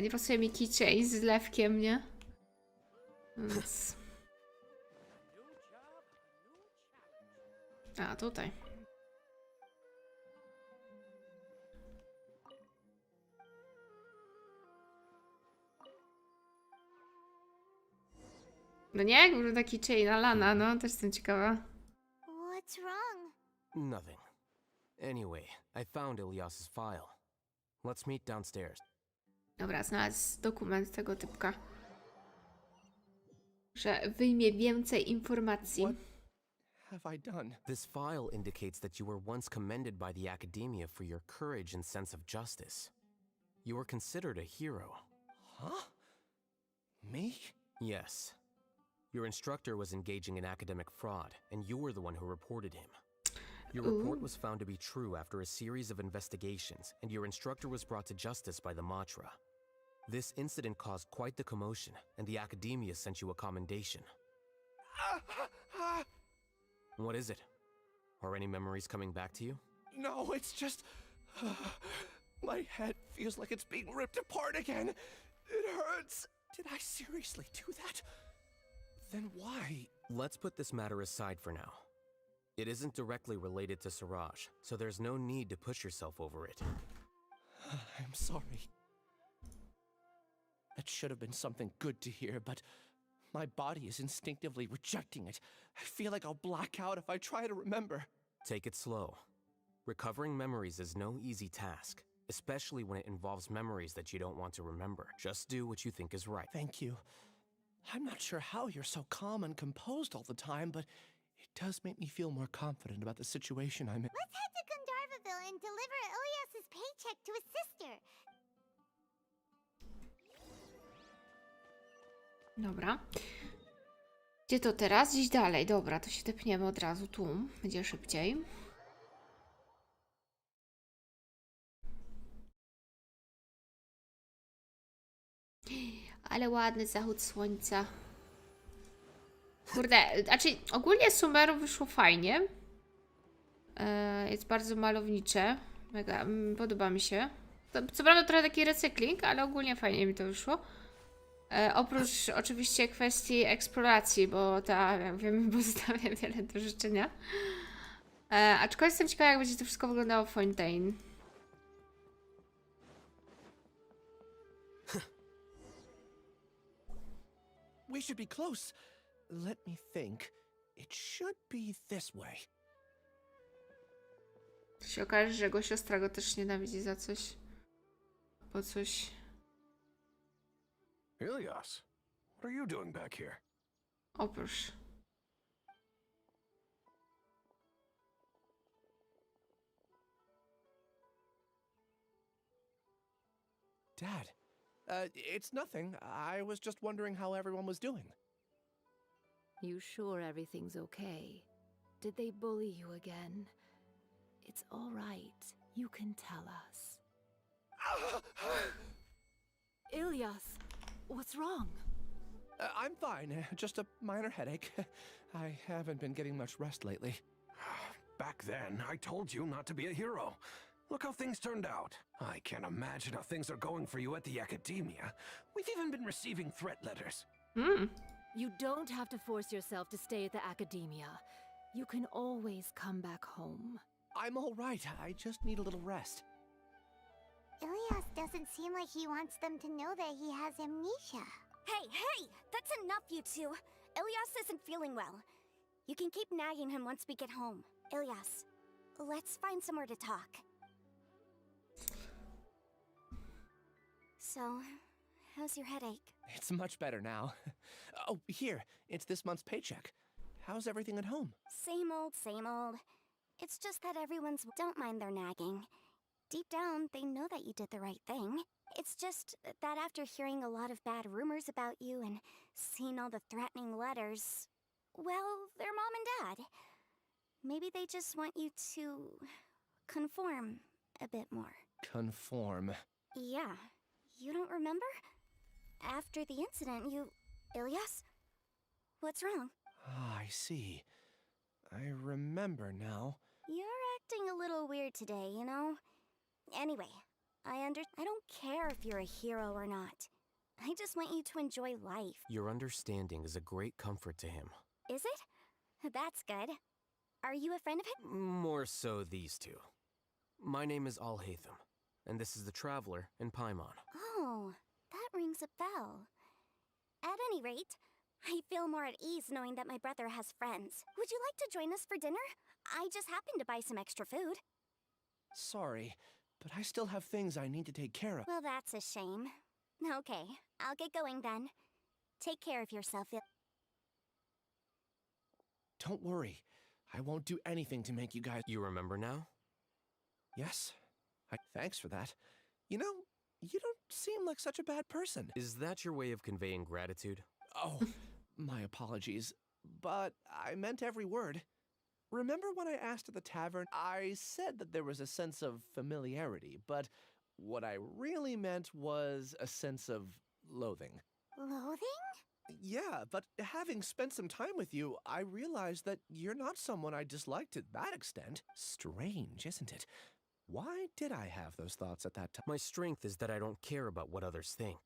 Nie pasuje mi keychain z lewkiem, nie? Więc... A, tutaj. No nie, jak wygląda keychain Alana, no też jestem ciekawa. What's wrong? Nothing. Anyway, I found Ilyas's file. Let's meet downstairs. Dobra, znalazł dokument tego typka. Że wyjmie więcej informacji. Have I done? This file indicates that you were once commended by the academia for your courage and sense of justice. You were considered a hero. Huh? Me? Yes. Your instructor was engaging in academic fraud, and you were the one who reported him. Your report was found to be true after a series of investigations, and your instructor was brought to justice by the Matra. This incident caused quite the commotion, and the academia sent you a commendation. What is it? Are any memories coming back to you? No, it's just... my head feels like it's being ripped apart again. It hurts. Did I seriously do that? Then why? Let's put this matter aside for now. It isn't directly related to Siraj, so there's no need to push yourself over it. I'm sorry. That should have been something good to hear, but my body is instinctively rejecting it. I feel like I'll black out if I try to remember. Take it slow. Recovering memories is no easy task, especially when it involves memories that you don't want to remember. Just do what you think is right. Thank you. I'm not sure how you're so calm and composed all the time, but it does make me feel more confident about the situation I'm in. Let's head to Gandharvaville and deliver Ilyas's paycheck to his sister. Dobra. Gdzie to teraz? Gdzieś dalej. Dobra, to się tepniemy od razu tu. Będzie szybciej. Ale ładny zachód słońca. Kurde, znaczy ogólnie Sumeru wyszło fajnie. Jest bardzo malownicze. Mega, podoba mi się. Co prawda trochę taki recykling, ale ogólnie fajnie mi to wyszło. Oprócz oczywiście kwestii eksploracji, bo ta, jak wiemy, pozostawia wiele do życzenia. Aczkolwiek jestem ciekawa, jak będzie to wszystko wyglądało w Fontaine. We should be close. Let me think. It should be this way. To się okaże, że jego siostra go też nienawidzi za coś. Po coś. Ilyas, what are you doing back here? O proszę. Dad, it's nothing. I was just wondering how everyone was doing. You sure everything's okay? Did they bully you again? It's all right. You can tell us. Ilyas, what's wrong? I'm fine. Just a minor headache. I haven't been getting much rest lately. Back then, I told you not to be a hero. Look how things turned out. I can't imagine how things are going for you at the academia. We've even been receiving threat letters. You don't have to force yourself to stay at the academia. You can always come back home. I'm all right. I just need a little rest. Ilyas doesn't seem like he wants them to know that he has amnesia. Hey! That's enough, you two. Ilyas isn't feeling well. You can keep nagging him once we get home. Ilyas, let's find somewhere to talk. So, How's your headache? It's much better now. Oh, here, it's this month's paycheck. How's everything at home? Same old, same old. It's just that everyone's don't mind their nagging. Deep down, they know that you did the right thing. It's just that after hearing a lot of bad rumors about you and seeing all the threatening letters, well, they're mom and dad. Maybe they just want you to conform a bit more. Conform. Yeah. You don't remember? After the incident, Ilyas? What's wrong? Ah, I see. I remember now. You're acting a little weird today, you know? Anyway, I don't care if you're a hero or not. I just want you to enjoy life. Your understanding is a great comfort to him. Is it? That's good. Are you a friend of his? More so these two. My name is Alhaithama, and this is the Traveler in Paimon. Oh, that rings a bell. At any rate, I feel more at ease knowing that my brother has friends. Would you like to join us for dinner? I just happened to buy some extra food. Sorry, but I still have things I need to take care of. Well, that's a shame. Okay, I'll get going then. Take care of yourself. Don't worry. I won't do anything to make you guys... You remember now? Yes. Thanks for that. You know, you don't seem like such a bad person. Is that your way of conveying gratitude? Oh, my apologies. But I meant every word. Remember when I asked at the tavern, I said that there was a sense of familiarity, but what I really meant was a sense of loathing. Loathing? Yeah, but having spent some time with you, I realized that you're not someone I dislike to that extent. Strange, isn't it? Why did I have those thoughts at that time? My strength is that I don't care about what others think.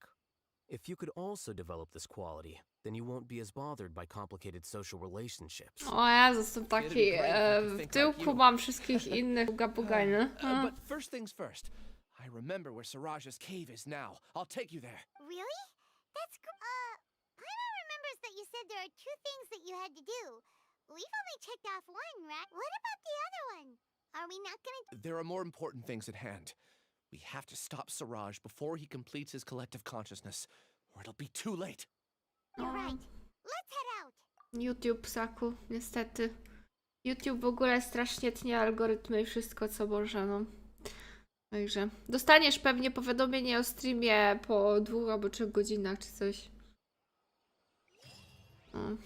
If you could also develop this quality, then you won't be as bothered by complicated social relationships. O Jezus, to taki w tyłku mam wszystkich innych buga nie? But first things first. I remember where Siraj's cave is now. I'll take you there. Really? That's Paimon remembers that you said there are 2 things that you had to do. We've only checked off 1, right? What about the other one? Are we not gonna... There are more important things at hand. We have to stop Siraj before he completes his collective consciousness, or it'll be too late. You're right. Let's head out. YouTube, psaku, niestety. YouTube w ogóle strasznie tnie algorytmy i wszystko, co może, no. Także dostaniesz pewnie powiadomienie o streamie po 2 albo 3 godzinach, czy coś. No.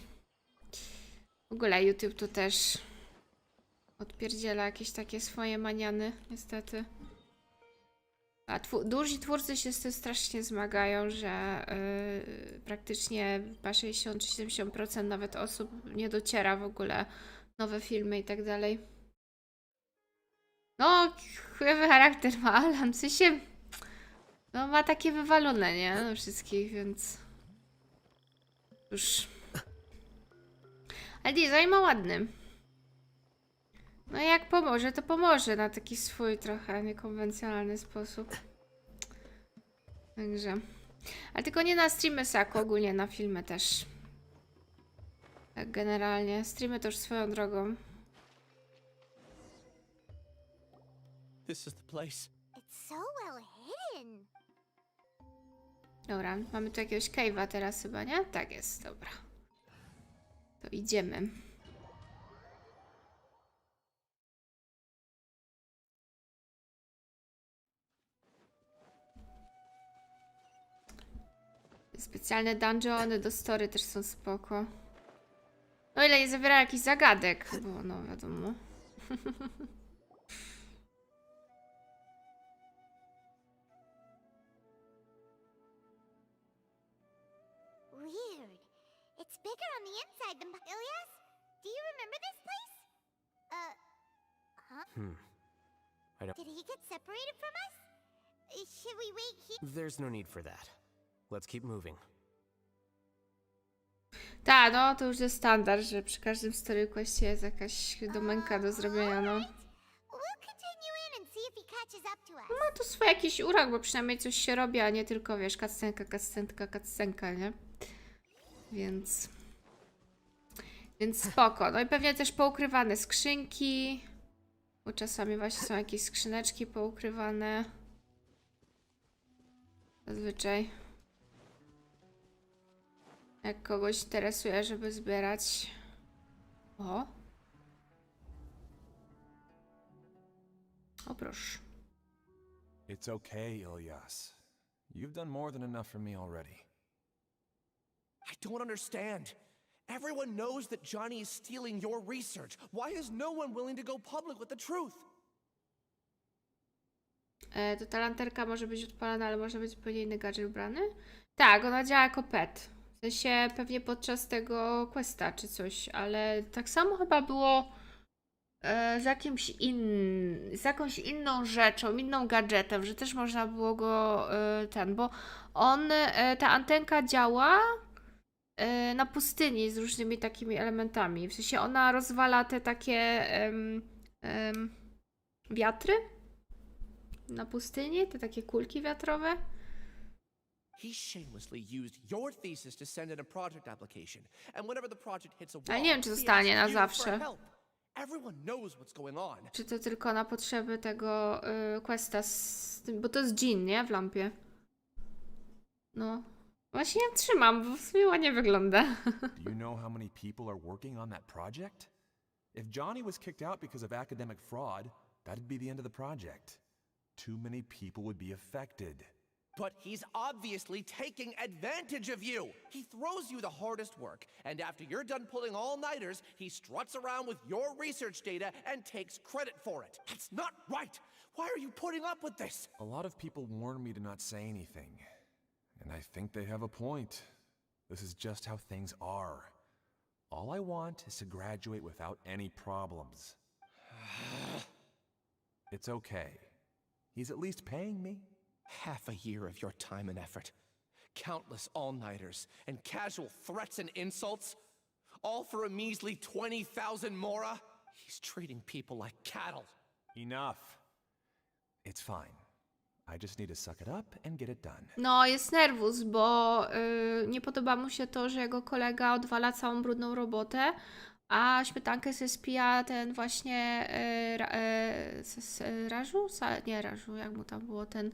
W ogóle YouTube to też odpierdziela jakieś takie swoje maniany, niestety. A duzi twórcy się z tym strasznie zmagają, że praktycznie chyba 60-70% nawet osób nie dociera w ogóle nowe filmy i tak dalej. No, chujowy charakter ma Alan, w sensie no ma takie wywalone, nie? No wszystkich, więc już. Ale design ma ładny. No jak pomoże, to pomoże na taki swój trochę niekonwencjonalny sposób. Także. Ale tylko nie na streamy Saku, ogólnie na filmy też. Tak generalnie. Streamy to już swoją drogą. This is the place. It's so well hidden. Dobra, mamy tu jakiegoś cave'a teraz chyba, nie? Tak jest, dobra. To idziemy. Specjalne dungeony do story też są spoko. O ile nie zawiera jakichś zagadek, bo no wiadomo. Weird. It's bigger on the inside than Ilyas? Do you remember this place? Huh? I don't... Did he get separated from us? Should we wait here? There's no need for that. Let's keep moving. Tak, no to już jest standard, że przy każdym story questie jest jakaś domenka do zrobienia, no. Ma tu swój jakiś urok, bo przynajmniej coś się robi, a nie tylko, wiesz, cutscenka, nie? Więc spoko. No i pewnie też poukrywane skrzynki, bo czasami właśnie są jakieś skrzyneczki poukrywane. Zazwyczaj. Jak kogoś interesuje, żeby zbierać. O. O proszę. It's okay, Ilyas. You've done more than enough for me already. I don't understand. Everyone knows that Johnny is stealing your research. Why is no one willing to go public with the truth? To ta lanterka może być odpalana, ale może być zupełnie inny gadżet brany? Tak, ona działa jako pet. W sensie pewnie podczas tego questa czy coś, ale tak samo chyba było z z jakąś inną rzeczą, inną gadżetem, że też można było go bo ta antenka działa na pustyni z różnymi takimi elementami. W sensie ona rozwala te takie wiatry na pustyni, te takie kulki wiatrowe. He shamelessly used your thesis to send in a project application, and whenever the project hits a wall, Ale nie wiem, czy he zostanie asks na you for zawsze. help. Everyone knows what's going on. Czy to tylko na potrzeby tego questa bo to jest dżin, nie? W lampie. No. Właśnie nie trzymam, bo w sumie ładnie wygląda. Do you know how many people are working on that project? If Johnny was kicked out because of academic fraud, that'd be the end of the project. Too many people would be affected. But he's obviously taking advantage of you. He throws you the hardest work, and after you're done pulling all-nighters, he struts around with your research data and takes credit for it. That's not right. Why are you putting up with this? A lot of people warn me to not say anything, and I think they have a point. This is just how things are. All I want is to graduate without any problems. It's okay. He's at least paying me. Half a year of your time and effort. Countless all-nighters and casual threats and insults. All for a measly 20,000 mora? He's treating people like cattle. Enough. It's fine. I just need to suck it up and get it done. No, jest nerwus, bo nie podoba mu się to, że jego kolega odwala całą brudną robotę, a śmietankę se spija ten właśnie Rażu? Nie, Rażu, jak mu tam było? Ten,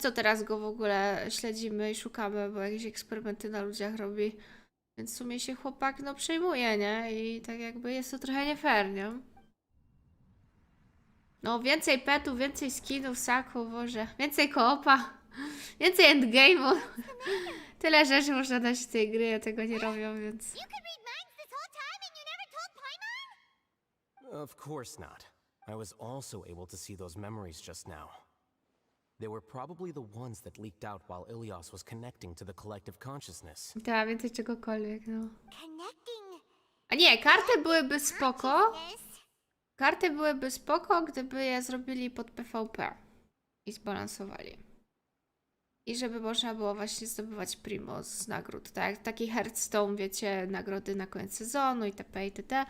co teraz go w ogóle śledzimy i szukamy, bo jakieś eksperymenty na ludziach robi. Więc w sumie się chłopak no przejmuje, nie? I tak jakby jest to trochę nie fair, nie? No, więcej petów, więcej skinów, saku, Boże. Więcej koopa, więcej endgame'u. Tyle rzeczy można dać w tej gry, a tego nie robią, więc... Of course not. I was also able to see those memories just now. They were probably the ones that leaked out while Ilyas was connecting to the collective consciousness. Tak, więcej czegokolwiek, no. A nie, karty byłyby spoko. Karty byłyby spoko, gdyby je zrobili pod PvP i zbalansowali. I żeby można było właśnie zdobywać primo z nagród, tak? Taki Hearthstone, wiecie, nagrody na koniec sezonu itp. itd.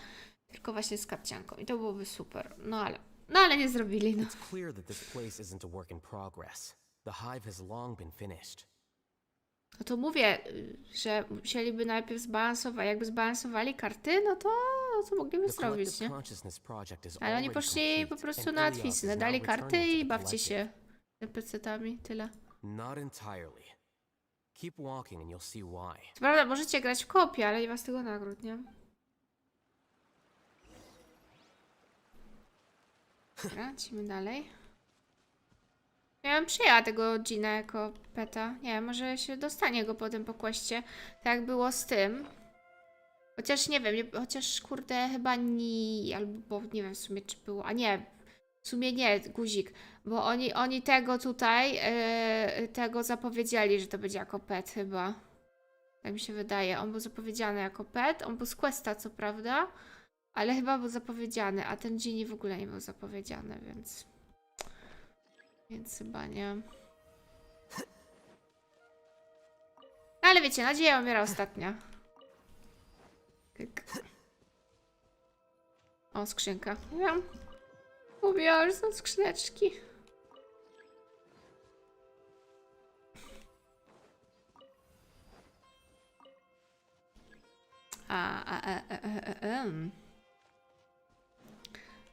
Tylko właśnie z karcianką. I to byłoby super. No ale nie zrobili, no. It's clear that this place isn't a work in progress. The hive has long been finished. No to mówię, że musieliby najpierw zbalansować. Jakby zbalansowali karty, no to mogliby zrobić, nie? Ale oni poszli po prostu na Atwisnę, dali karty i bawcie się PC-tami, tyle. Not entirely. Keep walking and you'll see why. Co prawda możecie grać w kopie, ale nie ma z tego nagród, nie? Dobra, lecimy dalej. Ja bym przyjęła tego Gina jako peta. Nie wiem, może się dostanie go potem po questie. Tak jak było z tym. Chociaż nie wiem, chociaż kurde chyba nie, albo nie wiem w sumie czy było. A nie, w sumie nie, guzik. Bo oni tego tutaj, tego zapowiedzieli, że to będzie jako pet chyba. Tak mi się wydaje. On był zapowiedziany jako pet. On był z questa co prawda. Ale chyba był zapowiedziany, a ten Ginny w ogóle nie był zapowiedziany, więc... Więc chyba nie. Ale wiecie, nadzieja umiera ostatnia. Kyk. O, skrzynka. Ja. Mówiłam, że są skrzyneczki.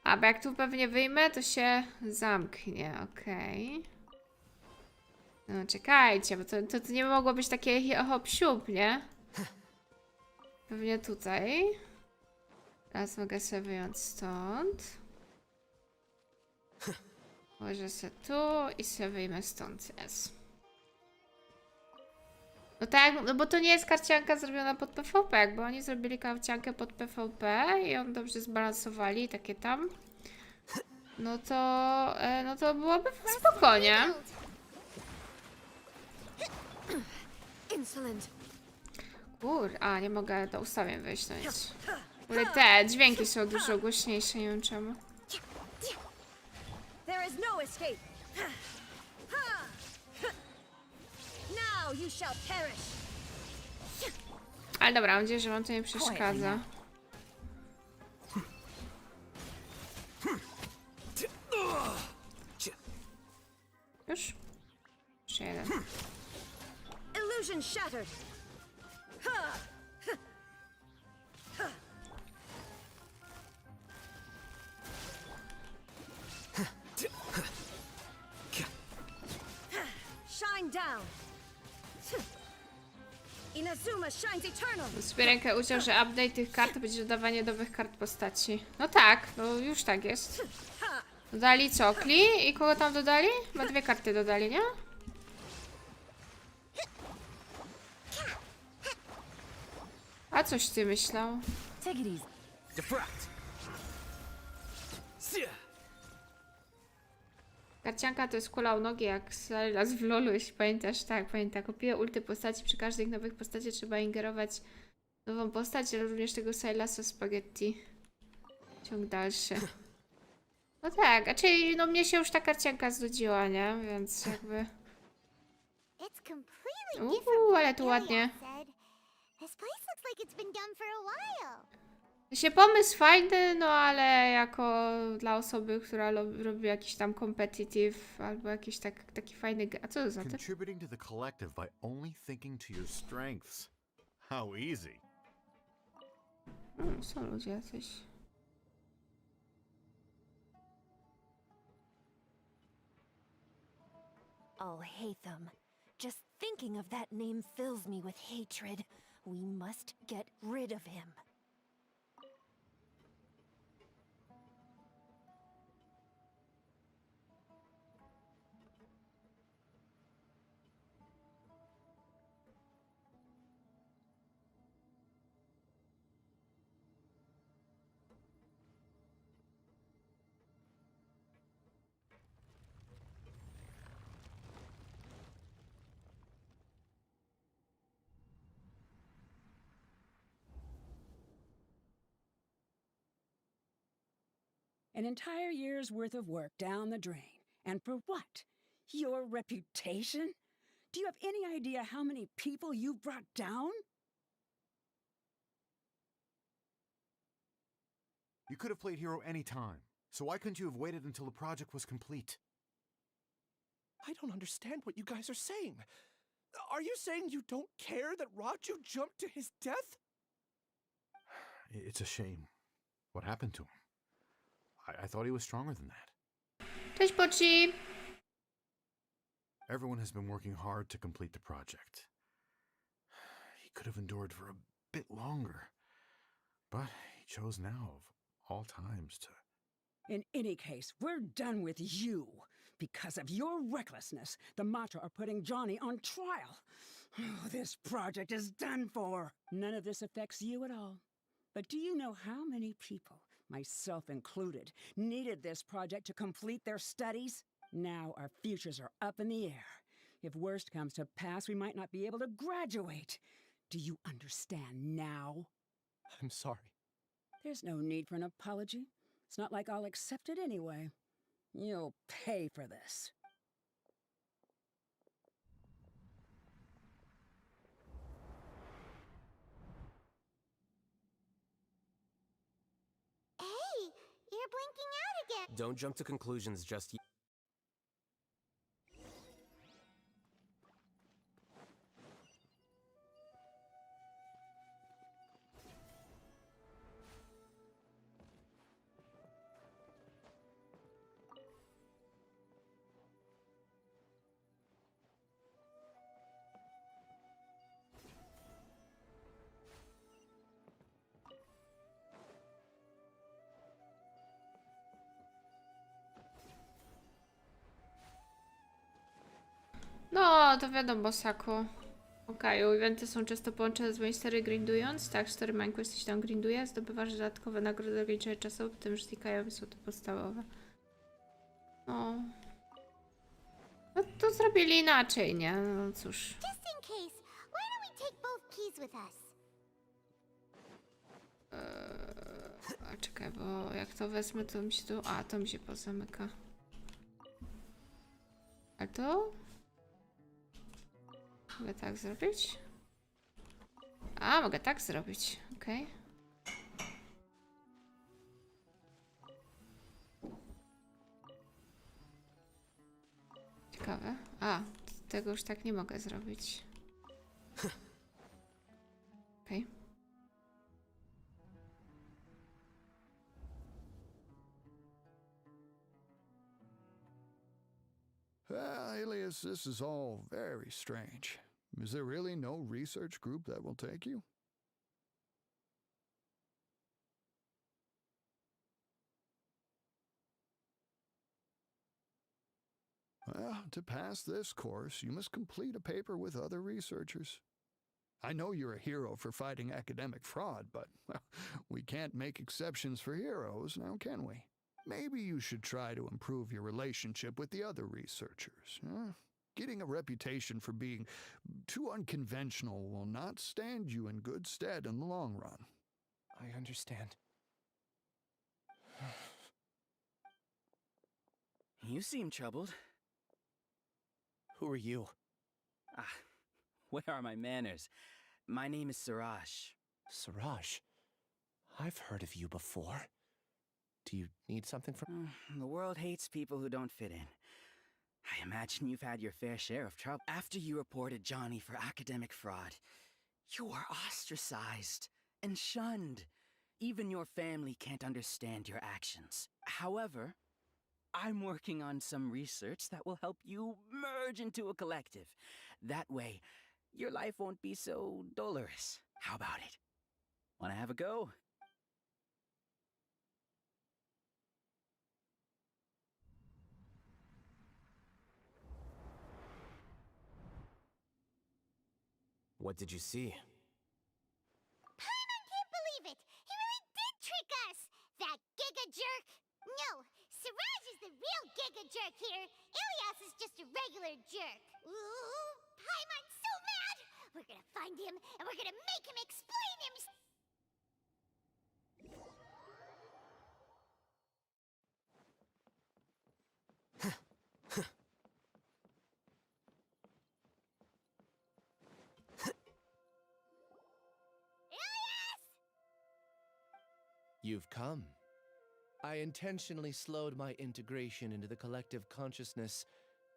A, bo jak tu pewnie wyjmę, to się zamknie, okej. No czekajcie, bo to nie mogło być takie hop siup, nie? Pewnie tutaj. Teraz mogę sobie wyjąć stąd. Może sobie tu i sobie wyjmę stąd. Yes. No tak, no bo to nie jest karcianka zrobiona pod PvP. Jakby oni zrobili karciankę pod PvP i ją dobrze zbalansowali, takie tam. No to byłoby spokojnie. A nie mogę do ustawień wejść, no nic. Ale te dźwięki są dużo głośniejsze, nie wiem czemu. There is no escape. Now you shall perish. Ale dobra, mam nadzieję, że wam to nie przeszkadza. Już? Jeszcze jeden. Illusion shattered. Shine down. Inazuma shines eternal. Wspierankę udział, że update tych kart będzie dodawanie nowych kart postaci. No tak, no już tak jest. Dodali cokli i kogo tam dodali? Chyba 2 karty dodali, nie? A coś ty myślał? Take it easy. Defract. Karcianka to jest kula u nogi, jak Sylas w LoLu, jeśli pamiętasz. Tak, pamiętam. Kopiuję ulty postaci. Przy każdej nowych postaci trzeba ingerować nową postać, ale również tego Sylasa Spaghetti. Ciąg dalszy. No tak, a czyli no mnie się już ta karcianka znudziła, nie? Więc jakby... ale tu ładnie. Się pomysł fajny, no ale jako dla osoby, która robi jakiś tam competitive albo jakiś taki fajny... A co to za typ? Contributing to the collective by only thinking to your strengths. How easy. Są ludzie jacyś. Alhaithama. Just thinking of that name fills me with hatred. We must get rid of him. An entire year's worth of work down the drain. And for what? Your reputation? Do you have any idea how many people you've brought down? You could have played hero any time, so why couldn't you have waited until the project was complete? I don't understand what you guys are saying. Are you saying you don't care that Raju jumped to his death? It's a shame. What happened to him? I thought he was stronger than that. Cześć, Pochi! Everyone has been working hard to complete the project. He could have endured for a bit longer, but he chose now of all times to... In any case, we're done with you. Because of your recklessness, the Matra are putting Johnny on trial. This project is done for. None of this affects you at all. But do you know how many people, myself included, needed this project to complete their studies? Now our futures are up in the air. If worst comes to pass, we might not be able to graduate. Do you understand now? I'm sorry. There's no need for an apology. It's not like I'll accept it anyway. You'll pay for this. Hey, you're blinking out again. Don't jump to conclusions just yet. No, to wiadomo, Sako. Okej, eventy są często połączone z moim stary grindując. Tak, stary Minecraft coś tam grinduje. Zdobywasz dodatkowe nagrody do ograniczenia czasu, w tym że znikają są to podstawowe. No. No to zrobili inaczej, nie? No cóż. Just in case, why don't we take both keys with us? A czekaj, bo jak to wezmę, to mi się tu... A, to mi się pozamyka. A to? Mogę tak zrobić? A, mogę tak zrobić. Okej. Ciekawe. A, tego już tak nie mogę zrobić. Okej. Alias, this is all very strange. Is there really no research group that will take you? Well, to pass this course, you must complete a paper with other researchers. I know you're a hero for fighting academic fraud, but well, we can't make exceptions for heroes, now can we? Maybe you should try to improve your relationship with the other researchers. Huh? Getting a reputation for being too unconventional will not stand you in good stead in the long run. I understand. You seem troubled. Who are you? Ah, where are my manners? My name is Siraj. Siraj? I've heard of you before. Do you need something from... The world hates people who don't fit in. I imagine you've had your fair share of trouble. After you reported Johnny for academic fraud, you were ostracized and shunned. Even your family can't understand your actions. However, I'm working on some research that will help you merge into a collective. That way, your life won't be so dolorous. How about it? Wanna have a go? What did you see? Paimon can't believe it! He really did trick us! That giga jerk! No, Siraj is the real giga jerk here. Ilias is just a regular jerk. Ooh, Paimon's so mad! We're gonna find him and we're gonna make him explain himself. You've come. I intentionally slowed my integration into the collective consciousness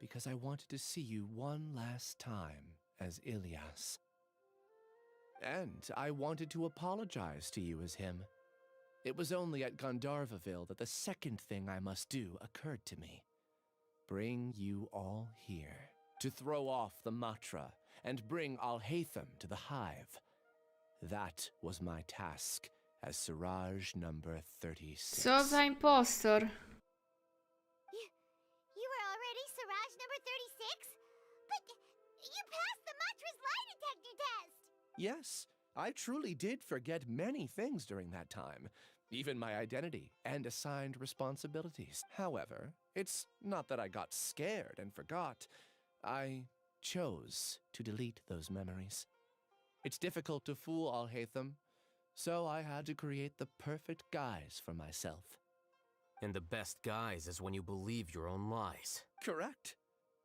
because I wanted to see you one last time as Ilias. And I wanted to apologize to you as him. It was only at Gandharvaville that the second thing I must do occurred to me. Bring you all here to throw off the mantra and bring Alhaithama to the hive. That was my task as Siraj number 36. Co za impostor. You were already Siraj number 36? But you passed the mantra's lie detector test! Yes, I truly did forget many things during that time, even my identity and assigned responsibilities. However, it's not that I got scared and forgot. I chose to delete those memories. It's difficult to fool Alhaithama, so I had to create the perfect guise for myself. And the best guise is when you believe your own lies. Correct.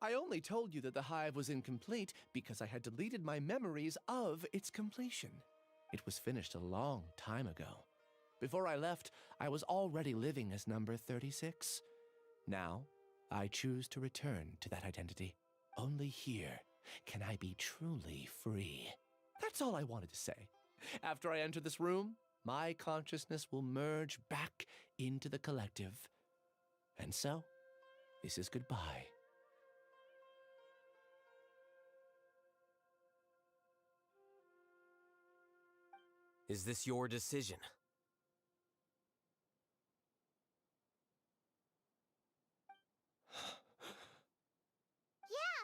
I only told you that the hive was incomplete because I had deleted my memories of its completion. It was finished a long time ago. Before I left, I was already living as number 36. Now, I choose to return to that identity. Only here can I be truly free. That's all I wanted to say. After I enter this room, my consciousness will merge back into the collective. And so, this is goodbye. Is this your decision? Yeah,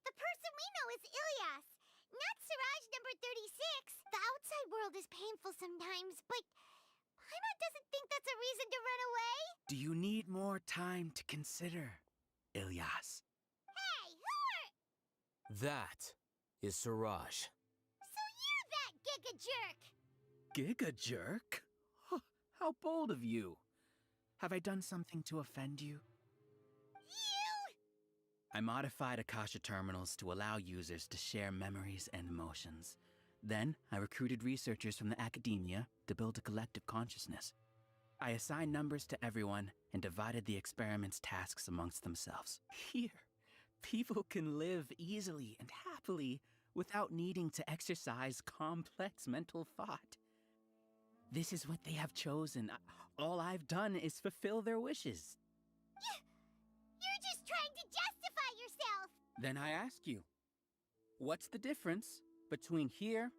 the person we know was Ilyas, not Siraj number 36. The outside world is painful sometimes, but Paimon doesn't think that's a reason to run away. Do you need more time to consider, Ilyas? Hey, who are... That is Siraj. So you're that giga jerk! Giga jerk? Huh, how bold of you. Have I done something to offend you? I modified Akasha terminals to allow users to share memories and emotions. Then, I recruited researchers from the academia to build a collective consciousness. I assigned numbers to everyone and divided the experiment's tasks amongst themselves. Here, people can live easily and happily without needing to exercise complex mental thought. This is what they have chosen. All I've done is fulfill their wishes. You're just trying to justify yourself! Then I ask you, what's the difference between here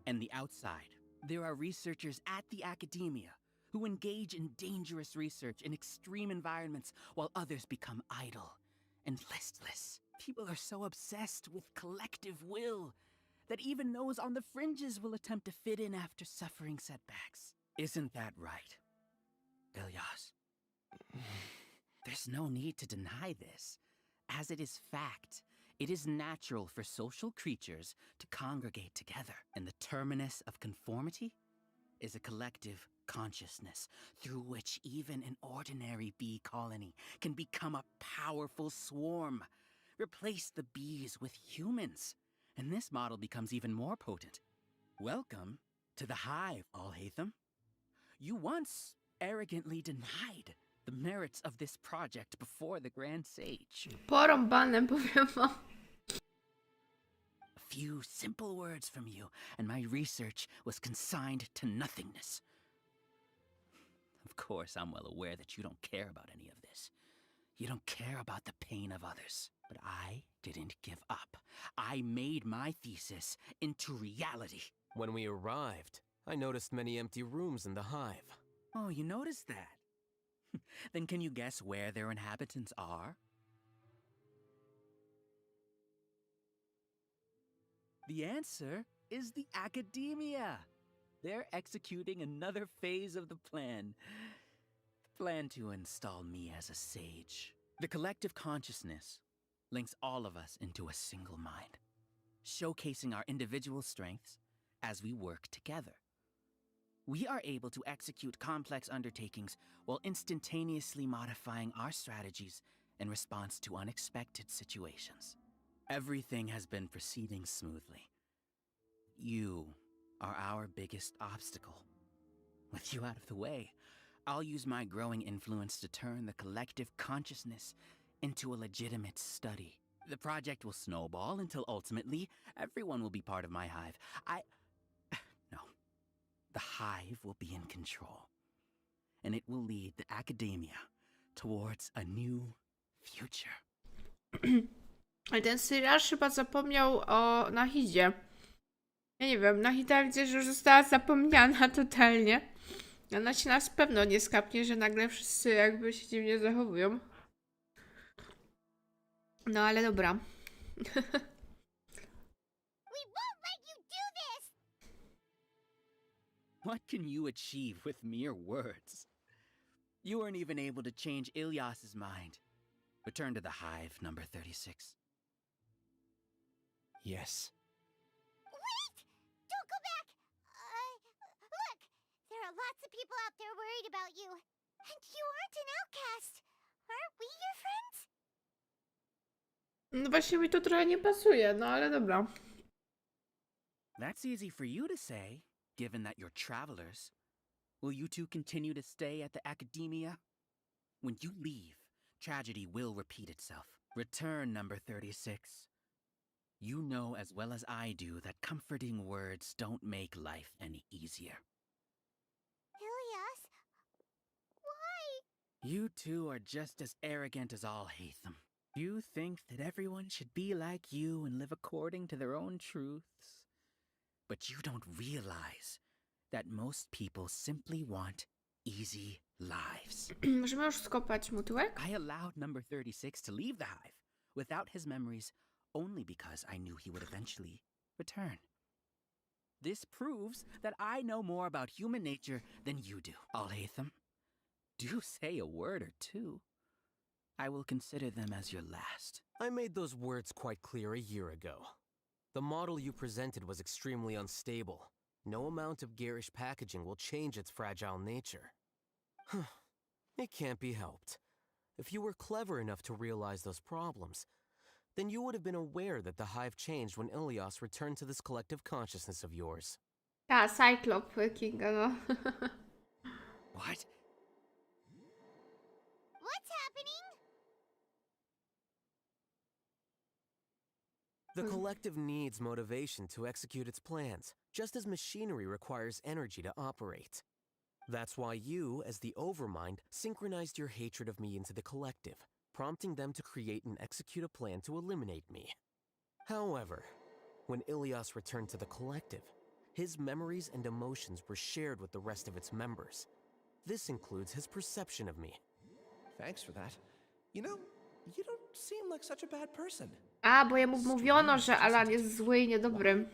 and the outside? There are researchers at the academia who engage in dangerous research in extreme environments while others become idle and listless. People are so obsessed with collective will that even those on the fringes will attempt to fit in after suffering setbacks. Isn't that right, Ilyas? There's no need to deny this, as it is fact. It is natural for social creatures to congregate together, and the terminus of conformity is a collective consciousness through which even an ordinary bee colony can become a powerful swarm. Replace the bees with humans, and this model becomes even more potent. Welcome to the hive, Alhaithama. You once arrogantly denied the merits of this project before the Grand Sage. Porąbane, powiem wam. A few simple words from you, and my research was consigned to nothingness. Of course, I'm well aware that you don't care about any of this. You don't care about the pain of others. But I didn't give up. I made my thesis into reality. When we arrived, I noticed many empty rooms in the hive. Oh, you noticed that? Then can you guess where their inhabitants are? The answer is the academia. They're executing another phase of the plan. The plan to install me as a sage. The collective consciousness links all of us into a single mind, showcasing our individual strengths as we work together. We are able to execute complex undertakings while instantaneously modifying our strategies in response to unexpected situations. Everything has been proceeding smoothly. You are our biggest obstacle. With you out of the way, I'll use my growing influence to turn the collective consciousness into a legitimate study. The project will snowball until ultimately everyone will be part of my hive. No. The hive will be in control. And it will lead the academia towards a new future. Ale ten Siraj chyba zapomniał o Nahidzie. Ja nie wiem, Nahida widzę, że już została zapomniana totalnie. Ona się nas pewno nie skapnie, że nagle wszyscy jakby się dziwnie zachowują. No ale dobra. What can you achieve with mere words? You weren't even able to change Ilyas's mind. Return to the hive, number 36. Yes. Wait! Don't go back! Look! There are lots of people out there worried about you. And you aren't an outcast. Aren't we your friends? No właśnie mi to trochę nie pasuje, no ale dobra. That's easy for you to say, given that you're travelers. Will you two continue to stay at the academia? When you leave, tragedy will repeat itself. Return, number 36. You know as well as I do that comforting words don't make life any easier. Ilyas? Why? You two are just as arrogant as Alhaithama. You think that everyone should be like you and live according to their own truths. But you don't realize that most people simply want easy lives. Możemy już skopać mu tyłek? I allowed number 36 to leave the hive without his memories only because I knew he would eventually return. This proves that I know more about human nature than you do, Alhaitham. Do say a word or two. I will consider them as your last. I made those words quite clear a year ago. The model you presented was extremely unstable. No amount of garish packaging will change its fragile nature. It can't be helped. If you were clever enough to realize those problems, then you would have been aware that the hive changed when Ilias returned to this collective consciousness of yours. Ta, Cyclop Kinga, no. What? What's happening? The collective needs motivation to execute its plans, just as machinery requires energy to operate. That's why you, as the Overmind, synchronized your hatred of me into the collective, prompting them to create and execute a plan to eliminate me. However, when Ilias returned to the collective, his memories and emotions were shared with the rest of its members. This includes his perception of me. Thanks for that. You know, you don't seem like such a bad person. A, bo jemu mówiono, że Alan jest zły i niedobry.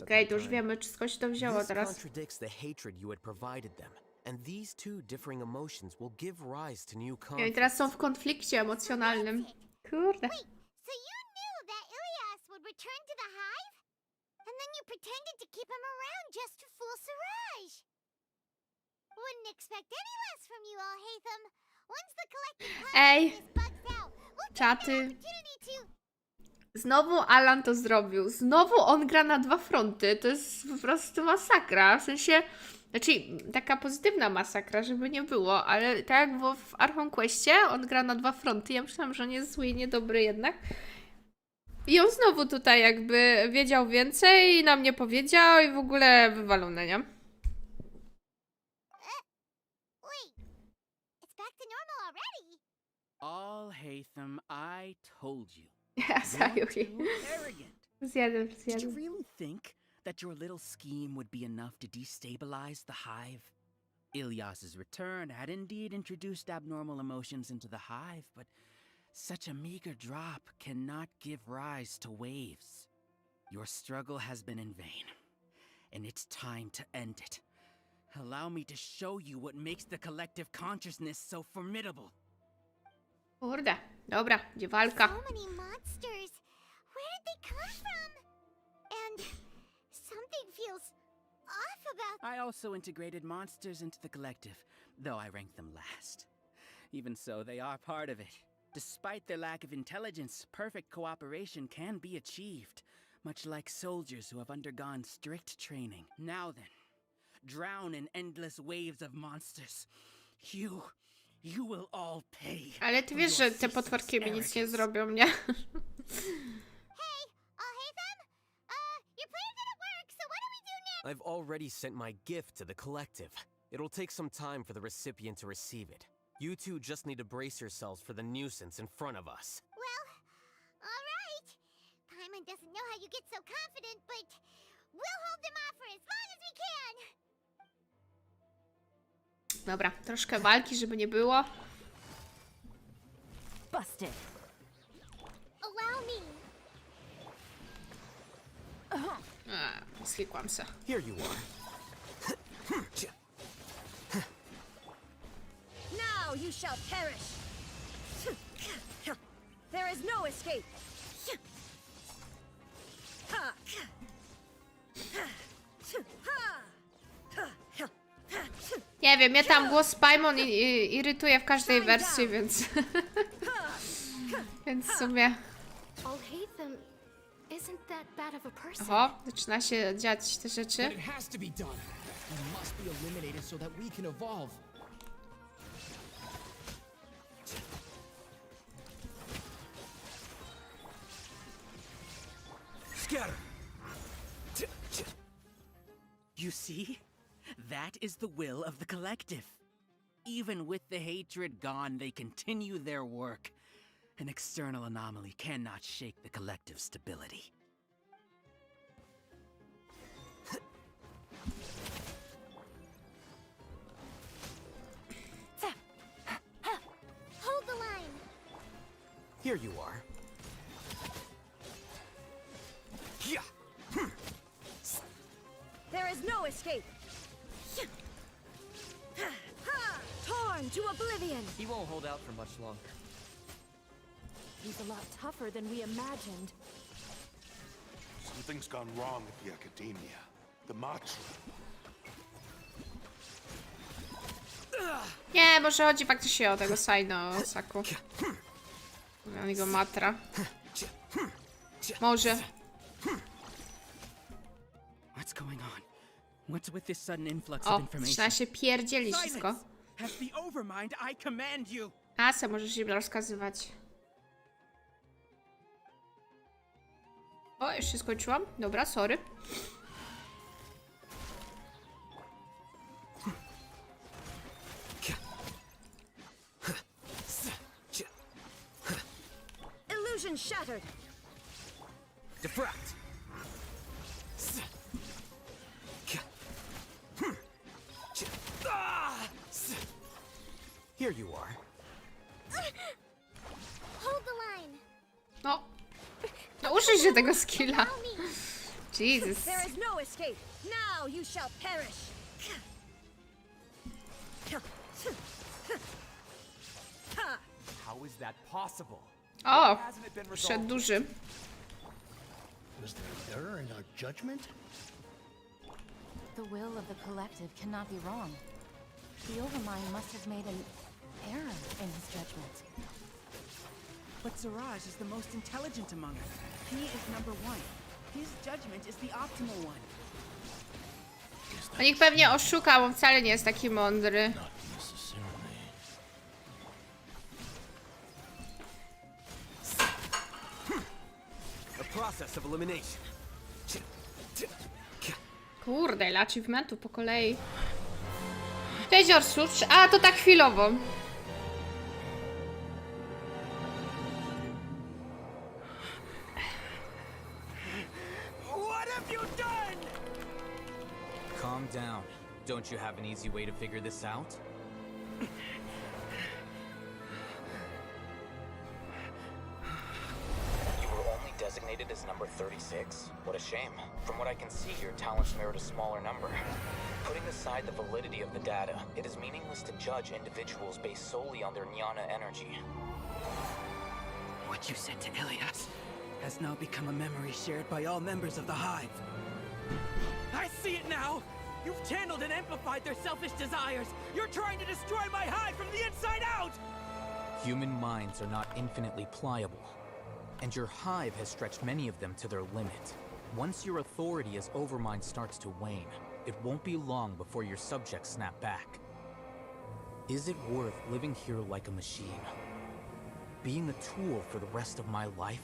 Okej, to już wiemy, czy skąd się to wzięło This teraz. contradicts the hatred you had provided them, and these two differing emotions will give rise to new I conflicts. teraz są w konflikcie emocjonalnym. Kurde. So you knew that Ilias would return to the hive? And then you pretended to keep him around just to fool Siraj. Wouldn't expect any less from you, Alhaitham. Once the collective Ej, consciousness bugs out, we'll give you czaty. an opportunity to... Znowu Alan to zrobił. Znowu on gra na dwa fronty. To jest po prostu masakra. W sensie, znaczy taka pozytywna masakra, żeby nie było, ale tak jak w Archon Questie on gra na dwa fronty. Ja myślałam, że on jest zły i niedobry jednak. I on znowu tutaj jakby wiedział więcej, nam nie powiedział i w ogóle wywalone, nie? Wait, it's back to normal already. Alhaitham, I told you. You're too arrogant. Did you really think that your little scheme would be enough to destabilize the hive? Ilias's return had indeed introduced abnormal emotions into the hive, but such a meager drop cannot give rise to waves. Your struggle has been in vain, and it's time to end it. Allow me to show you what makes the collective consciousness so formidable. Kurde, dobra, gdzie walka? So many monsters. Where did they come from? And something feels off about... I also integrated monsters into the collective, though I ranked them last. Even so, they are part of it. Despite their lack of intelligence, perfect cooperation can be achieved, much like soldiers who have undergone strict training. Now then, drown in endless waves of monsters. You will all pay. Ale ty wiesz, że te potworki mi nic nie zrobią, nie? Hey, Alhaitham? Your plan didn't work, so what do we do next? I've already sent my gift to the collective. It'll take some time for the recipient to receive it. You two just need to brace yourselves for the nuisance in front of us. Well, alright. Paimon doesn't know how you get so confident, but we'll hold them off for as long as we can. Dobra, troszkę walki, żeby nie było. Busted. Allow me. Zlikłam se. Here you are. Now you shall perish. There is no escape. Nie wiem, mnie tam głos Paimon irytuje w każdej wersji, więc... więc w sumie... Alhaitham isn't that bad of a person. Oho, zaczyna się dziać te rzeczy. But it has to be done. We must be eliminated so that we can evolve. Scatter. You see? That is the will of the collective. Even with the hatred gone, they continue their work. An external anomaly cannot shake the collective's stability. Hold the line. Here you are. is no escape! Torn to oblivion! He won't hold out for much longer. He's a lot tougher than we imagined. Something's gone wrong at the Academia. The Matra. Nie, może chodzi faktycznie o tego Saino Saku. O niego Matra. Może. What's going on? What's with this sudden influx O, of information? zaczyna się pierdzielić wszystko. Has the Overmind I command you? A, se możesz im rozkazywać. O, już się skończyłam. Dobra, sorry. Illusion shattered! Defract. Here you are. Hold the line. No. No użyj się tego skilla. Jesus. There is no escape! Now you shall perish! How is that possible? O, Hasn't it been wszedł resolved? duży. Was there an error in our judgment? The will of the collective cannot be wrong. The Overmind must have made an error in his judgment. But Siraj is the most intelligent among us. He is number one. His judgment is the optimal one. On ich pewnie oszukał, on wcale nie jest taki mądry. A process of elimination. Kurde, ile achievementów po kolei. Cześć Orsucz. A, to tak chwilowo. What have you done? Calm down. Don't you have an easy way to figure this out? You were only designated as number 36? What a shame. From what I can see, your talents merit a smaller number. Putting aside the validity of the data, it is meaningless to judge individuals based solely on their jnana energy. What you said to Ilias has now become a memory shared by all members of the Hive. I see it now! You've channeled and amplified their selfish desires! You're trying to destroy my hive from the inside out! Human minds are not infinitely pliable, and your hive has stretched many of them to their limit. Once your authority as Overmind starts to wane, it won't be long before your subjects snap back. Is it worth living here like a machine? Being a tool for the rest of my life?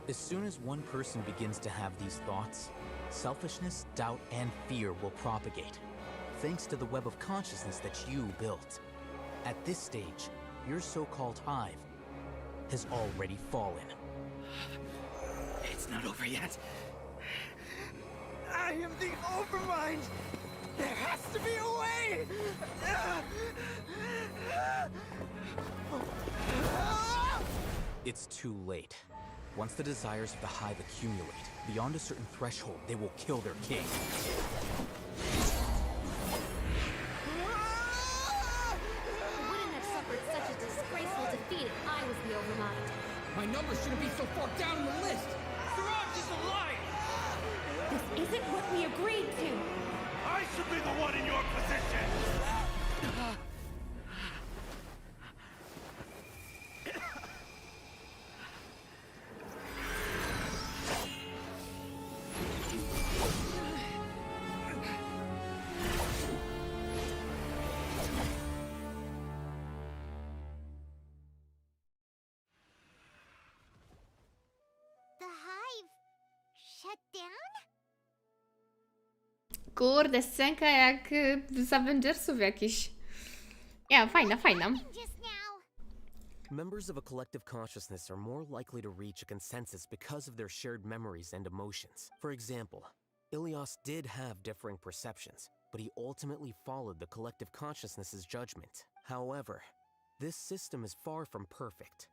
As soon as one person begins to have these thoughts, selfishness, doubt, and fear will propagate, thanks to the web of consciousness that you built. At this stage, your so-called hive has already fallen. It's not over yet. I am the Overmind! There has to be a way! It's too late. Once the desires of the hive accumulate, beyond a certain threshold, they will kill their king. I wouldn't have suffered such a disgraceful defeat if I was the Overmind. My number shouldn't be so far down in the list! Siraj is a liar! This isn't what we agreed to. I should be the one in your position! The hive shut down? Kurde, scenka jak z Avengersów jakiś. Nie, fajna, fajna. Members of a collective consciousness are more likely to reach a consensus because of their shared memories and emotions. For example, Ilias did have differing perceptions, but he ultimately followed the collective consciousness's judgment. However, this system is far from perfect.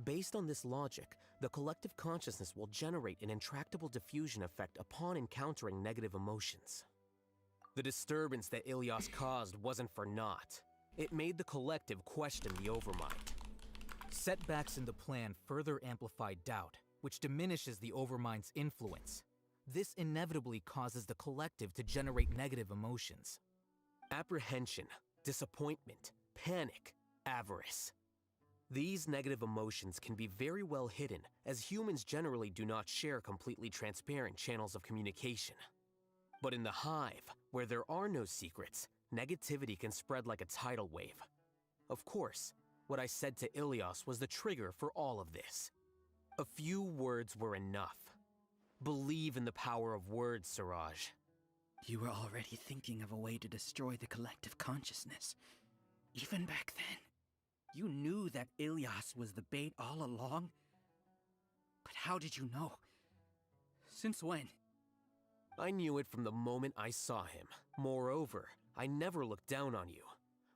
Based on this logic, the collective consciousness will generate an intractable diffusion effect upon encountering negative emotions. The disturbance that Ilias caused wasn't for naught. It made the collective question the Overmind. Setbacks in the plan further amplify doubt, which diminishes the Overmind's influence. This inevitably causes the collective to generate negative emotions. Apprehension, disappointment, panic, avarice. These negative emotions can be very well hidden, as humans generally do not share completely transparent channels of communication. But in the hive, where there are no secrets, negativity can spread like a tidal wave. Of course, what I said to Ilias was the trigger for all of this. A few words were enough. Believe in the power of words, Siraj. You were already thinking of a way to destroy the collective consciousness. Even back then, you knew that Ilias was the bait all along? But how did you know? Since when? I knew it from the moment I saw him. Moreover, I never looked down on you.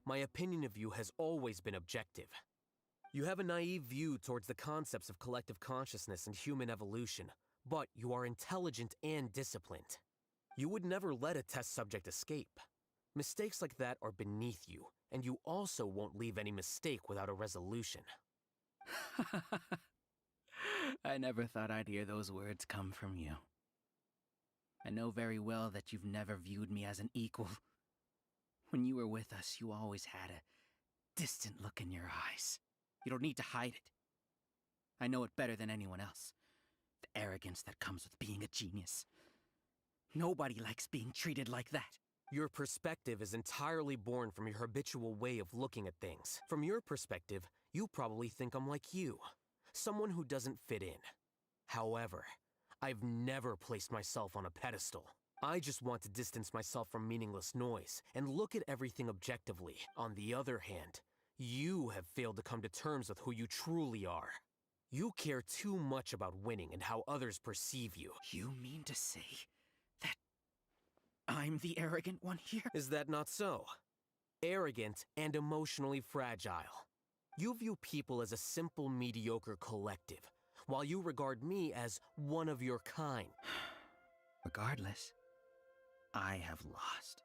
My opinion of you has always been objective. You have a naive view towards the concepts of collective consciousness and human evolution, but you are intelligent and disciplined. You would never let a test subject escape. Mistakes like that are beneath you, and you also won't leave any mistake without a resolution. I never thought I'd hear those words come from you. I know very well that you've never viewed me as an equal. When you were with us, you always had a distant look in your eyes. You don't need to hide it. I know it better than anyone else. The arrogance that comes with being a genius. Nobody likes being treated like that. Your perspective is entirely born from your habitual way of looking at things. From your perspective, you probably think I'm like you, someone who doesn't fit in. However, I've never placed myself on a pedestal. I just want to distance myself from meaningless noise and look at everything objectively. On the other hand, you have failed to come to terms with who you truly are. You care too much about winning and how others perceive you. You mean to say that I'm the arrogant one here? Is that not so? Arrogant and emotionally fragile. You view people as a simple, mediocre collective, while you regard me as one of your kind. Regardless, I have lost.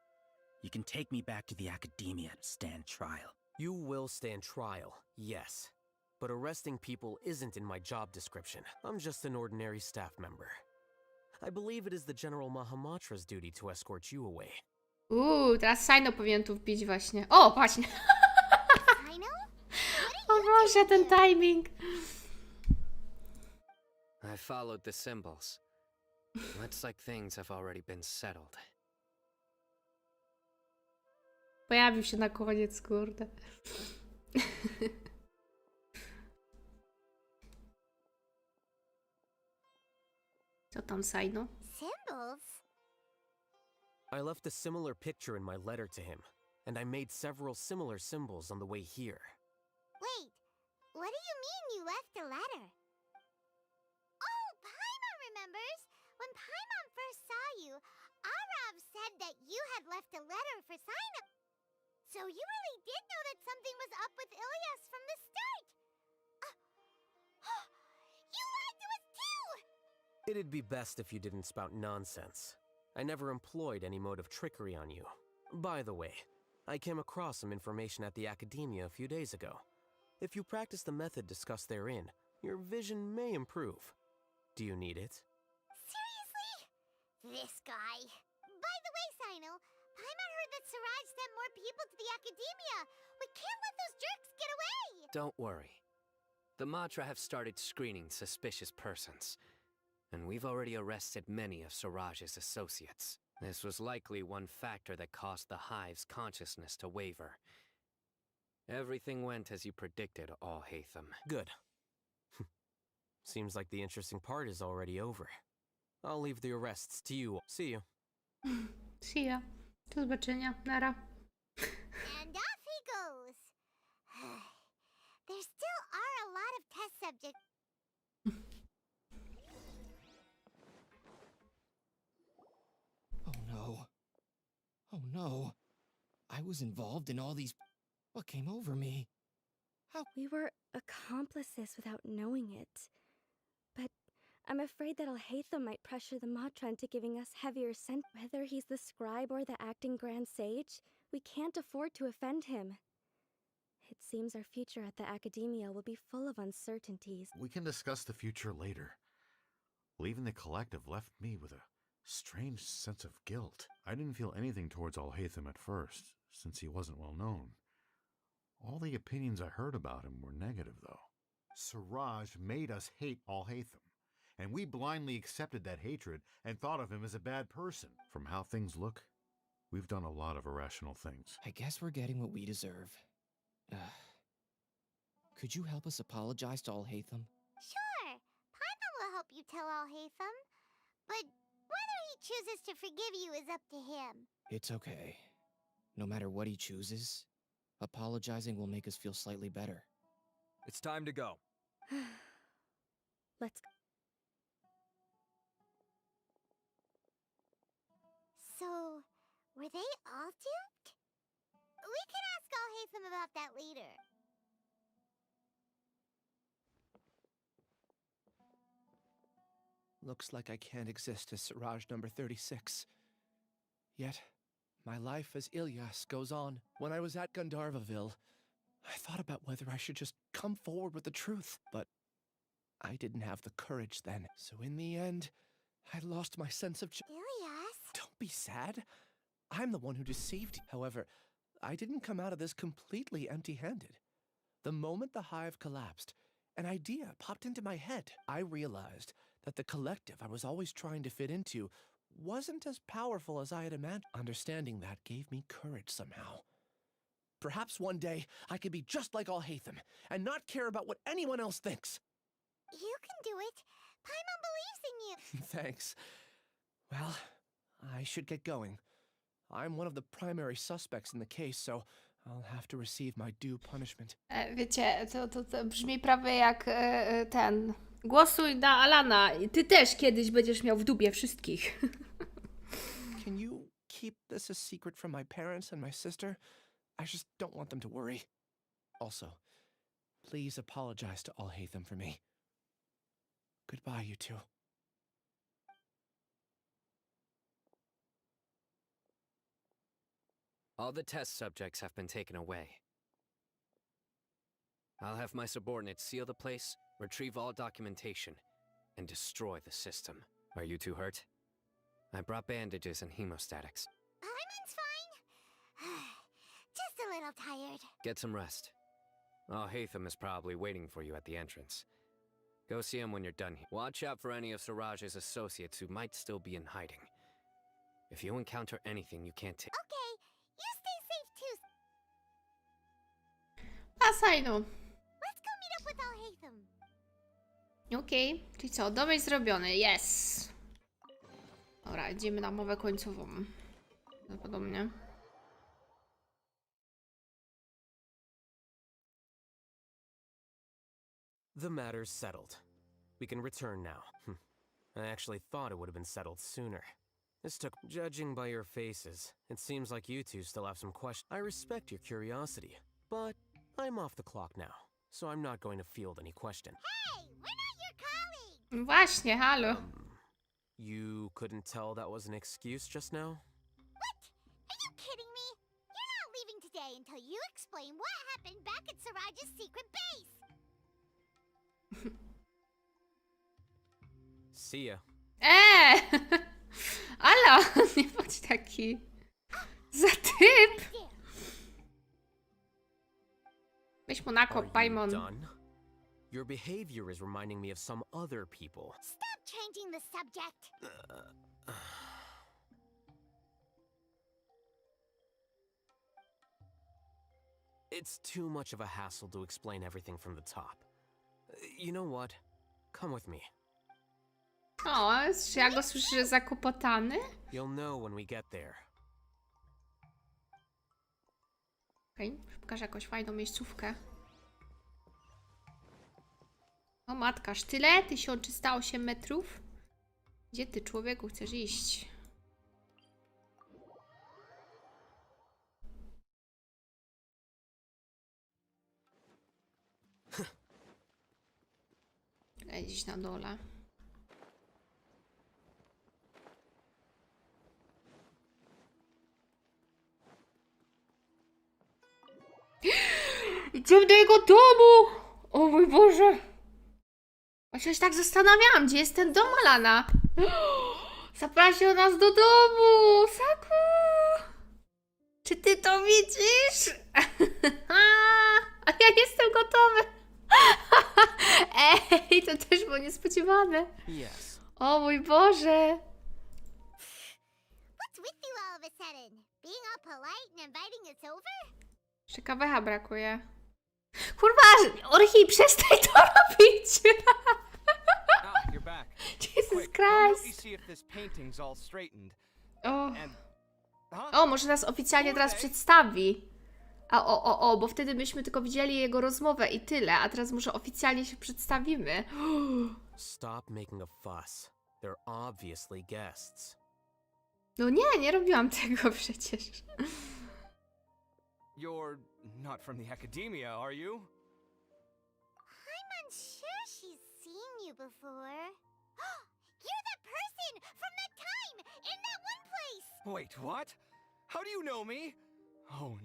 You can take me back to the academia to stand trial. You will stand trial, yes. But arresting people isn't in my job description. I'm just an ordinary staff member. I believe it is the General Mahamatra's duty to escort you away. Teraz Sino powinien tu wbić właśnie. O, właśnie. O Boże, ten timing. I followed the symbols. Looks like things have already been settled. Pojawił się na koniec, kurde. Co tam, Sino? Symbols? I left a similar picture in my letter to him, and I made several similar symbols on the way here. Wait, what do you mean you left a letter? Oh, Paimon remembers! When Paimon first saw you, Arav said that you had left a letter for Sino. So you really did know that something was up with Ilias from the start! You lied to us too! It'd be best if you didn't spout nonsense. I never employed any mode of trickery on you. By the way, I came across some information at the Academia a few days ago. If you practice the method discussed therein, your vision may improve. Do you need it? Seriously? This guy. By the way, Sino, Paimon heard that Siraj sent more people to the Academia. We can't let those jerks get away! Don't worry. The Matra have started screening suspicious persons, and we've already arrested many of Siraj's associates. This was likely one factor that caused the Hive's consciousness to waver. Everything went as you predicted, Alhaithama. Good. Seems like the interesting part is already over. I'll leave the arrests to you. See you. See ya. Do zobaczenia. Nara. And off he goes. There still are a lot of test subjects. Oh no. Oh no. I was involved in all these... What came over me? We were accomplices without knowing it. But I'm afraid that Alhaithama might pressure the Matra into giving us heavier sent. Whether he's the scribe or the acting Grand Sage, we can't afford to offend him. It seems our future at the Academia will be full of uncertainties. We can discuss the future later. Leaving the collective left me with a strange sense of guilt. I didn't feel anything towards Alhaithama at first, since he wasn't well known. All the opinions I heard about him were negative, though. Siraj made us hate Alhaithama, and we blindly accepted that hatred and thought of him as a bad person. From how things look, we've done a lot of irrational things. I guess we're getting what we deserve. Could you help us apologize to Alhaithama? Sure. Paimon will help you tell Alhaithama. But whether he chooses to forgive you is up to him. It's okay. No matter what he chooses, apologizing will make us feel slightly better. It's time to go. Let's go. So, were they all duped? We can ask Alhaithama about that later. Looks like I can't exist as Siraj number 36. Yet, my life as Ilyas goes on. When I was at Gandharvaville, I thought about whether I should just come forward with the truth, but I didn't have the courage then. So in the end, I lost my sense of Ilyas? Don't be sad. I'm the one who deceived you. However, I didn't come out of this completely empty-handed. The moment the hive collapsed, an idea popped into my head. I realized that the collective I was always trying to fit into wasn't as powerful as I had imagined. Understanding that gave me courage somehow. Perhaps one day I could be just like Alhaithama and not care about what anyone else thinks. You can do it. Paimon believes in you. Thanks. Well, I should get going. I'm one of the primary suspects in the case, so I'll have to receive my due punishment. Wiecie, to brzmi prawie jak ten. Głosuj na Alana. Ty też kiedyś będziesz miał w dupie wszystkich. Can you keep this a secret from my parents and my sister? I just don't want them to worry. Also, please apologize to Alhaithama for me. Goodbye, you two. All the test subjects have been taken away. I'll have my subordinates seal the place, retrieve all documentation, and destroy the system. Are you two hurt? I brought bandages and hemostatics. Paimon's fine. Just a little tired. Get some rest. Alhaithama is probably waiting for you at the entrance. Go see him when you're done here. Watch out for any of Siraj's associates who might still be in hiding. If you encounter anything you can't take... Okay, you stay safe too. Asajno. Let's go meet up with Alhaithama. Okej, czyli co? Domek zrobiony, yes. Dobra, idziemy na mowę końcową. Prawdopodobnie. The matter's settled. We can return now. I actually thought it would have been settled sooner. This took... Judging by your faces, it seems like you two still have some questions. I respect your curiosity, but I'm off the clock now, so I'm not going to field any question. Hey, we're not your colleagues! Właśnie, halo. You couldn't tell that was an excuse just now? What? Are you kidding me? You're not leaving today until you explain what happened back at Siraj's secret base! See ya. Ala, nie bądź taki. Za typ. Weź mu nakop, Paimon. Done? Your behavior is reminding me of some other people. Stop changing the subject. It's too much of a hassle to explain everything from the top. You know what? Come with me. O, czy ja go słyszę zakłopotany? You'll know when we get there. Okej, pokażę jakąś fajną miejscówkę. O matka, tyle? 1308 metrów? Gdzie ty, człowieku, chcesz iść? Gdzieś na dole. Idziemy do jego domu! O mój Boże! Właśnie się tak zastanawiałam, gdzie jest ten dom Alana. Zaprosił nas do domu! Saku! Czy ty to widzisz? A ja jestem gotowy! Ej, to też było niespodziewane. Yes. O mój Boże! What's with you all of a sudden? Being all polite and inviting us over? Jeszcze kawecha brakuje. Kurwa, Orchi, przestań to robić! You're back. Jesus Quick, come help me Christ! see if this painting's all straightened. O. Huh? O, może nas oficjalnie teraz przedstawi. Bo wtedy myśmy tylko widzieli jego rozmowę i tyle, a teraz może oficjalnie się przedstawimy. Stop making a fuss. They're obviously guests. No nie robiłam tego przecież. You're not from the academia, are you? I'm unsure she's seen you before. You're the person from that time in that one place! Wait, what? How do you know me? Oh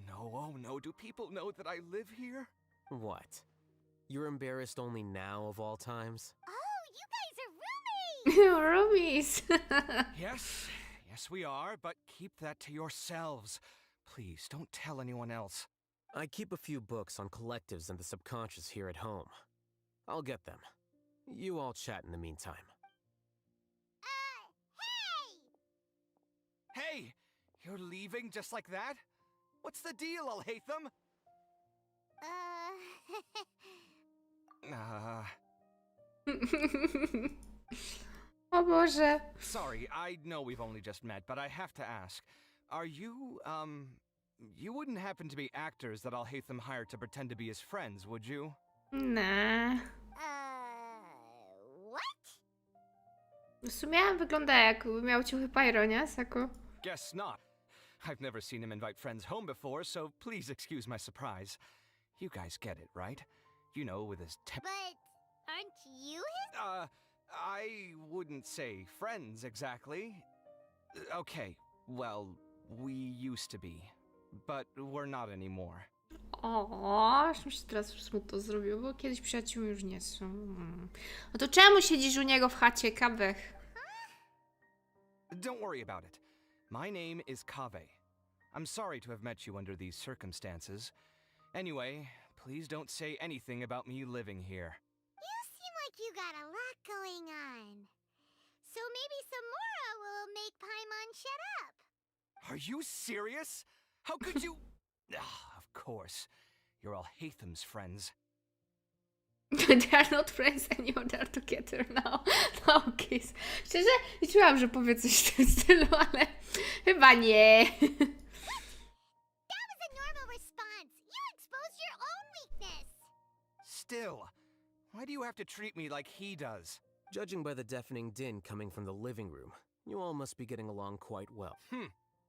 no, do people know that I live here? What? You're embarrassed only now of all times? Oh, you guys are roommates! Roomies! Yes, we are, but keep that to yourselves. Please, don't tell anyone else. I keep a few books on collectives and the subconscious here at home. I'll get them. You all chat in the meantime. Hey! You're leaving just like that? What's the deal, Alhaitham? O Boże. Sorry, I know we've only just met, but I have to ask. Are you, you wouldn't happen to be actors that Alhaitham hired to pretend to be his friends, would you? Nah. What? W sumie wygląda jakby miał ciuchy pyro, nie, Saku? Guess not. I've never seen him invite friends home before, so please excuse my surprise. You guys get it, right? You know, with his But aren't you his? I wouldn't say friends exactly. Okay, well, we used to be, but we're not anymore. O, aż mi się teraz smutno zrobiło, bo kiedyś przyjaciółmi już nie są. No to czemu siedzisz u niego w chacie, Kawech? Don't worry about it. My name is Kave. I'm sorry to have met you under these circumstances. Anyway, please don't say anything about me living here. You seem like you got a lot going on. So maybe Samora will make Paimon shut up. Are you serious? How could you? Of course. You're Alhaitham's friends. They are not friends anymore, they are together now. No, kiss. Szczerze, liczyłam, że powie coś w tym stylu, ale chyba nie. That was a normal response. You exposed your own weakness. Still, why do you have to treat me like he does? Judging by the deafening din coming from the living room, you all must be getting along quite well.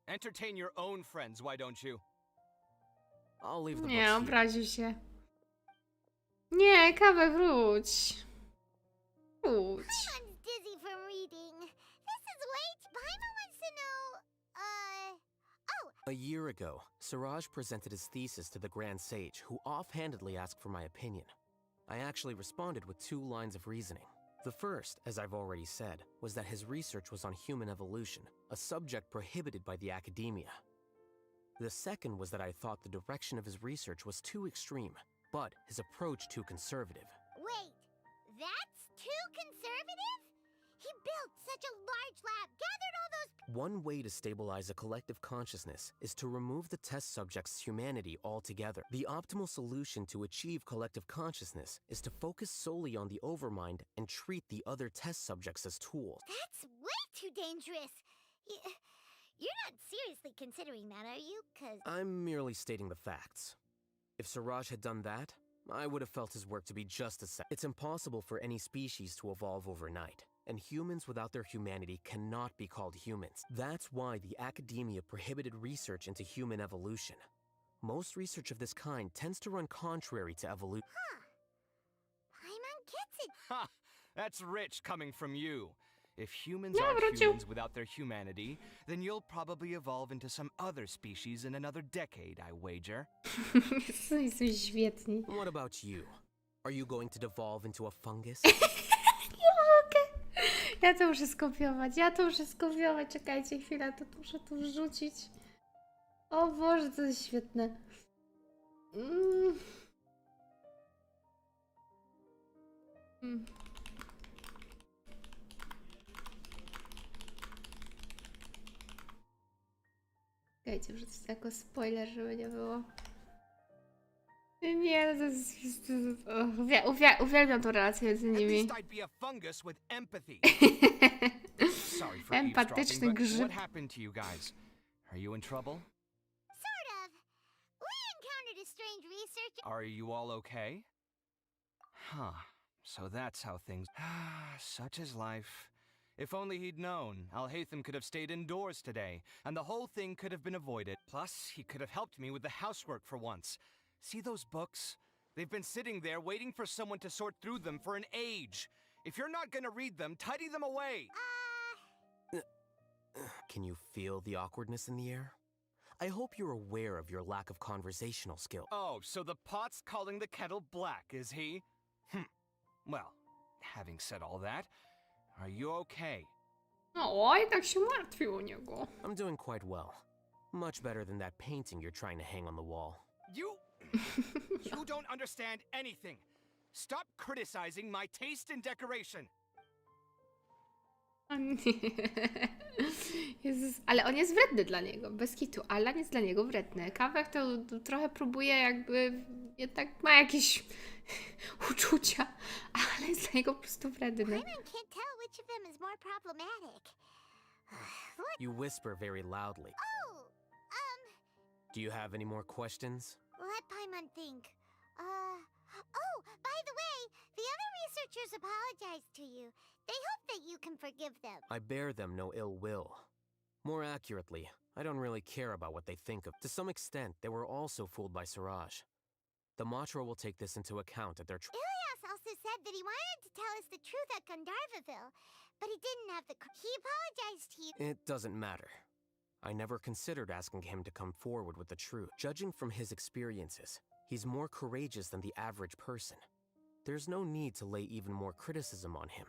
Entertain your own friends, why don't you? I'll leave the Nie, books here. obraził się. Nie, Kawę, wróć. Wróć. Paimon's dizzy from reading. This is wait. Paimon wants to know. A year ago, Siraj presented his thesis to the Grand Sage, who offhandedly asked for my opinion. I actually responded with 2 lines of reasoning. The first, as I've already said, was that his research was on human evolution, a subject prohibited by the academia. The second was that I thought the direction of his research was too extreme, but his approach too conservative. Wait, that's too conservative? He built such a large lab, gathered all those. One way to stabilize a collective consciousness is to remove the test subject's humanity altogether. The optimal solution to achieve collective consciousness is to focus solely on the overmind and treat the other test subjects as tools. That's way too dangerous. You're not seriously considering that, are you? 'Cause I'm merely stating the facts. If Siraj had done that, I would have felt his work to be just as It's impossible for any species to evolve overnight, and humans without their humanity cannot be called humans. That's why the academia prohibited research into human evolution. Most research of this kind tends to run contrary to evolution. Paimon gets it. Ha! That's rich coming from you. If humans aren't humans without their humanity, then you'll probably evolve into some other species in another decade, I wager. Są świetni. What about you? Are you going to devolve into a fungus? Nie mogę. Ja to muszę skopiować. Czekajcie chwilę, to muszę tu wrzucić. O Boże, to jest świetne. Czekajcie, wrzucę jako spoiler, żeby nie było. Nie, to jest... Uwielbiam tą relację między nimi. Empatyczny grzyb. Are you in trouble? Sort of. We encountered a strange researcher. Are you all okay? Huh. So that's how things... Such is life. If only he'd known, Alhaithama could have stayed indoors today, and the whole thing could have been avoided. Plus, he could have helped me with the housework for once. See those books? They've been sitting there waiting for someone to sort through them for an age. If you're not gonna read them, tidy them away! Can you feel the awkwardness in the air? I hope you're aware of your lack of conversational skill. Oh, so the pot's calling the kettle black, is he? Well, having said all that, are you okay? O, jednak się martwił o niego. I'm doing quite well. Much better than that painting you're trying to hang on the wall. You don't understand anything. Stop criticizing my taste in decoration. O nie. Jezus, ale on jest wredny dla niego, bez kitu. Alan jest dla niego wredny. Kawek to trochę próbuje jakby, jednak ma jakieś uczucia, ale jest dla niego po prostu wredny. Paimon can't tell which of them is more problematic. You whisper very loudly. Oh, Do you have any more questions? let Paimon think. Oh, by the way, the other researchers apologized to you. They hope that you can forgive them. I bear them no ill will. More accurately, I don't really care about what they think of. To some extent, they were also fooled by Siraj. The Matra will take this into account at their Ilias also said that he wanted to tell us the truth at Gandharvaville, but he didn't have the... He apologized to you. It doesn't matter. I never considered asking him to come forward with the truth. Judging from his experiences, he's more courageous than the average person. There's no need to lay even more criticism on him.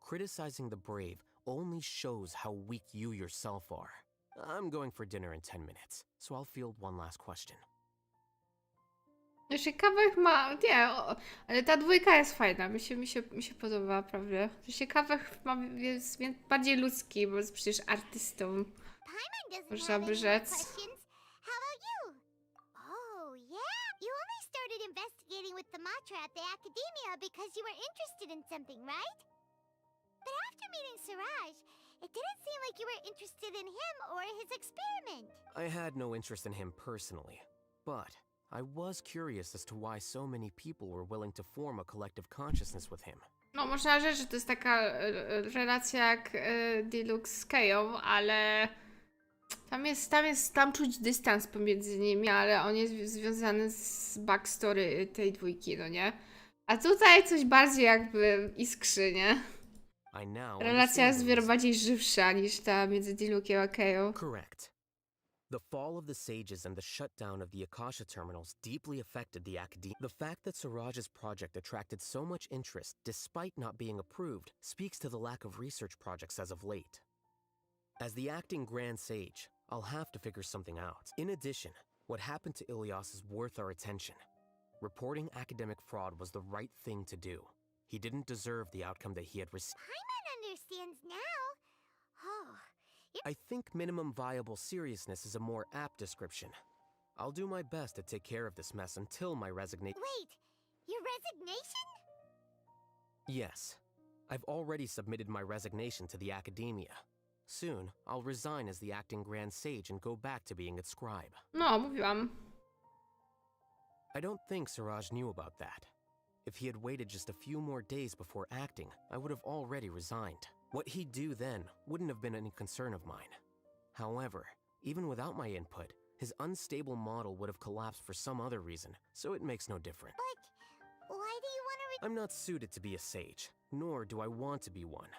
Criticizing the brave only shows how weak you yourself are. I'm going for dinner in 10 minutes, so I'll field one last question. Jeszcze Kawek ma... Nie, ale ta dwójka jest fajna. Mi się podoba, prawda? Jeszcze Kawek jest bardziej ludzki, bo jest przecież artystą. Można by rzec. How about you? Oh, yeah? You only started investigating with the Matra at the Academia because you were interested in something, right? But after meeting Siraj, it didn't seem like you were interested in him or his experiment. I had no interest in him personally, but I was curious as to why so many people were willing to form a collective consciousness with him. No, można rzec, że to jest taka relacja jak Deluxe z Keją, ale tam czuć dystans pomiędzy nimi, ale on jest związany z backstory tej dwójki, no nie? A tutaj coś bardziej jakby iskrzy, nie? Relacja jest wiele bardziej żywsza niż ta między Dilukiem a Keją. Correct. The fall of the sages and the shutdown of the Akasha terminals deeply affected the academia. The fact that Siraj's project attracted so much interest despite not being approved speaks to the lack of research projects as of late. As the acting Grand Sage, I'll have to figure something out. In addition, what happened to Ilias is worth our attention. Reporting academic fraud was the right thing to do. He didn't deserve the outcome that he had received. Paimon understands now. Oh. I think minimum viable seriousness is a more apt description. I'll do my best to take care of this mess until my resignation. Wait, your resignation? Yes. I've already submitted my resignation to the Academia. Soon, I'll resign as the acting Grand Sage and go back to being its scribe. No, mówiłam. I don't think Siraj knew about that. If he had waited just a few more days before acting, I would have already resigned. What he'd do then wouldn't have been any concern of mine. However, even without my input, his unstable model would have collapsed for some other reason, so it makes no difference. But why do you want to I'm not suited to be a sage, nor do I want to be one.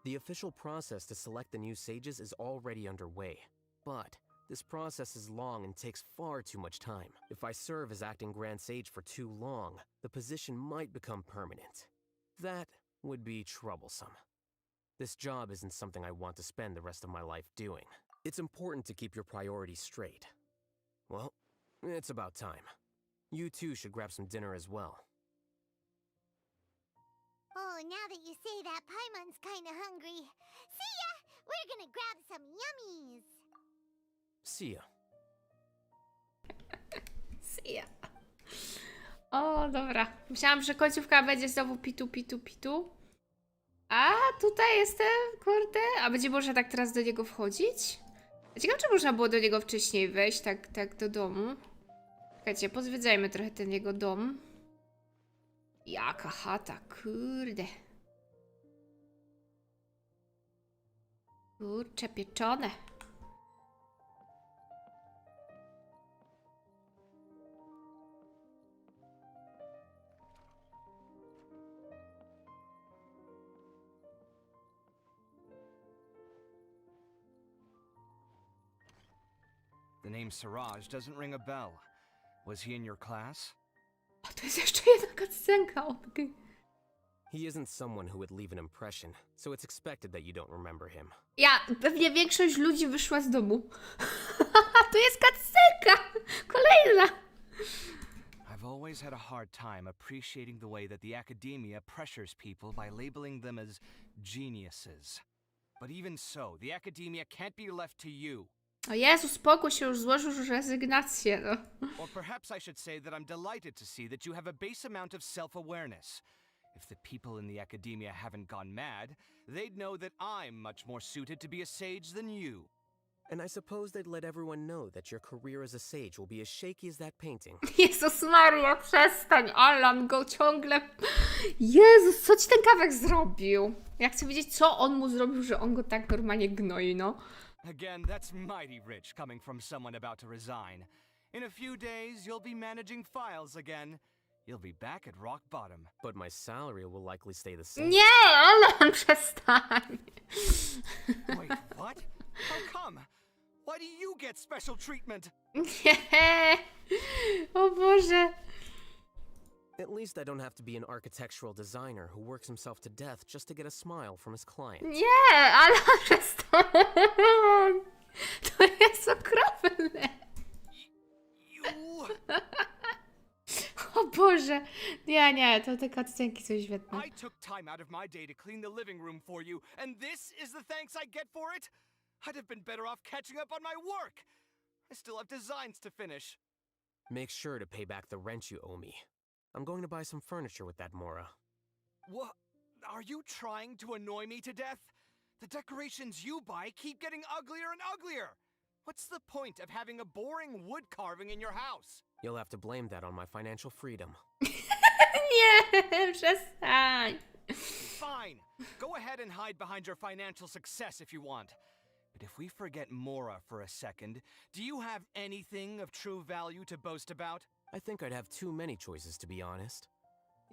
The official process to select the new sages is already underway, but this process is long and takes far too much time. If I serve as acting Grand Sage for too long, the position might become permanent. That would be troublesome. This job isn't something I want to spend the rest of my life doing. It's important to keep your priorities straight. Well, it's about time. You two should grab some dinner as well. Oh, now that you say that, Paimon's kinda hungry. See ya! We're gonna grab some yummies! See ya. See ya. O, dobra. Myślałam, że końcówka będzie znowu pitu, pitu, pitu. A tutaj jestem, kurde. A będzie można tak teraz do niego wchodzić? Ciekawe, czy można było do niego wcześniej wejść, tak do domu. Czekajcie, pozwiedzajmy trochę ten jego dom. Jaka chata, kurde. Kurcze pieczone. The name Siraj doesn't ring a bell. Was he in your class? A to jest jeszcze jedna cutscenka, okej. He isn't someone who would leave an impression, so it's expected that you don't remember him. Ja, pewnie większość ludzi wyszła z domu. To jest cutscenka! Kolejna! I've always had a hard time appreciating the way that the academia pressures people by labeling them as geniuses. But even so, the academia can't be left to you. O Jezu, spokój się, już złożył już rezygnację, no. Or perhaps I should say that I'm delighted to see that you have a base amount of self-awareness. If the people in the academia haven't gone mad, they'd know that I'm much more suited to be a sage than you. And I suppose they'd let everyone know that your career as a sage will be as shaky as that painting. Jezus Maria, przestań, Alan go ciągle... Jezus, co ci ten kawek zrobił? Ja chcę wiedzieć, co on mu zrobił, że on go tak normalnie gnoi, no. Again, that's mighty rich coming from someone about to resign. In a few days, you'll be managing files again. You'll be back at rock bottom. But my salary will likely stay the same. Nie, Alan, przestań. Wait, what? How come? Why do you get special treatment? Nie. O Boże. At least I don't have to be an architectural designer who works himself to death just to get a smile from his client. Nie, Alan, przestań. To jest okropne. O Boże. Nie, to te cutscenki są świetne. I took time out of my day to clean the living room for you, and this is the thanks I get for it? I'd have been better off catching up on my work. I still have designs to finish. Make sure to pay back the rent you owe me. I'm going to buy some furniture with that Mora. What? Are you trying to annoy me to death? The decorations you buy keep getting uglier and uglier. What's the point of having a boring wood carving in your house? You'll have to blame that on my financial freedom. Nie, przestań. Fine. Go ahead and hide behind your financial success if you want. But if we forget Mora for a second, do you have anything of true value to boast about? I think I'd have too many choices, to be honest.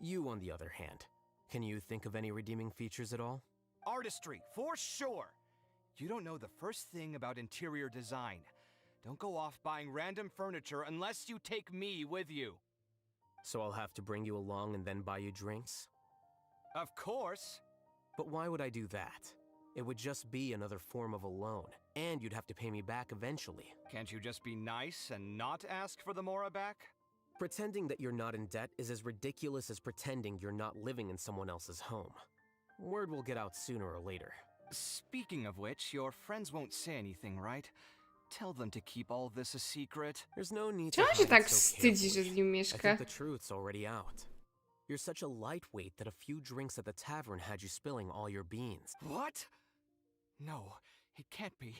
You, on the other hand, can you think of any redeeming features at all? Artistry, for sure. You don't know the first thing about interior design. Don't go off buying random furniture unless you take me with you. So I'll have to bring you along and then buy you drinks? Of course. But why would I do that? It would just be another form of a loan, and you'd have to pay me back eventually. Can't you just be nice and not ask for the Mora back? Pretending that you're not in debt is as ridiculous as pretending you're not living in someone else's home. Word will get out sooner or later. Speaking of which, your friends won't say anything, right? Tell them to keep all this a secret. There's no need to Czemu się hide tak it so wstydzi, że carefully. z nim I mieszka? think the truth's already out. You're such a lightweight that a few drinks at the tavern had you spilling all your beans. What? No, it can't be.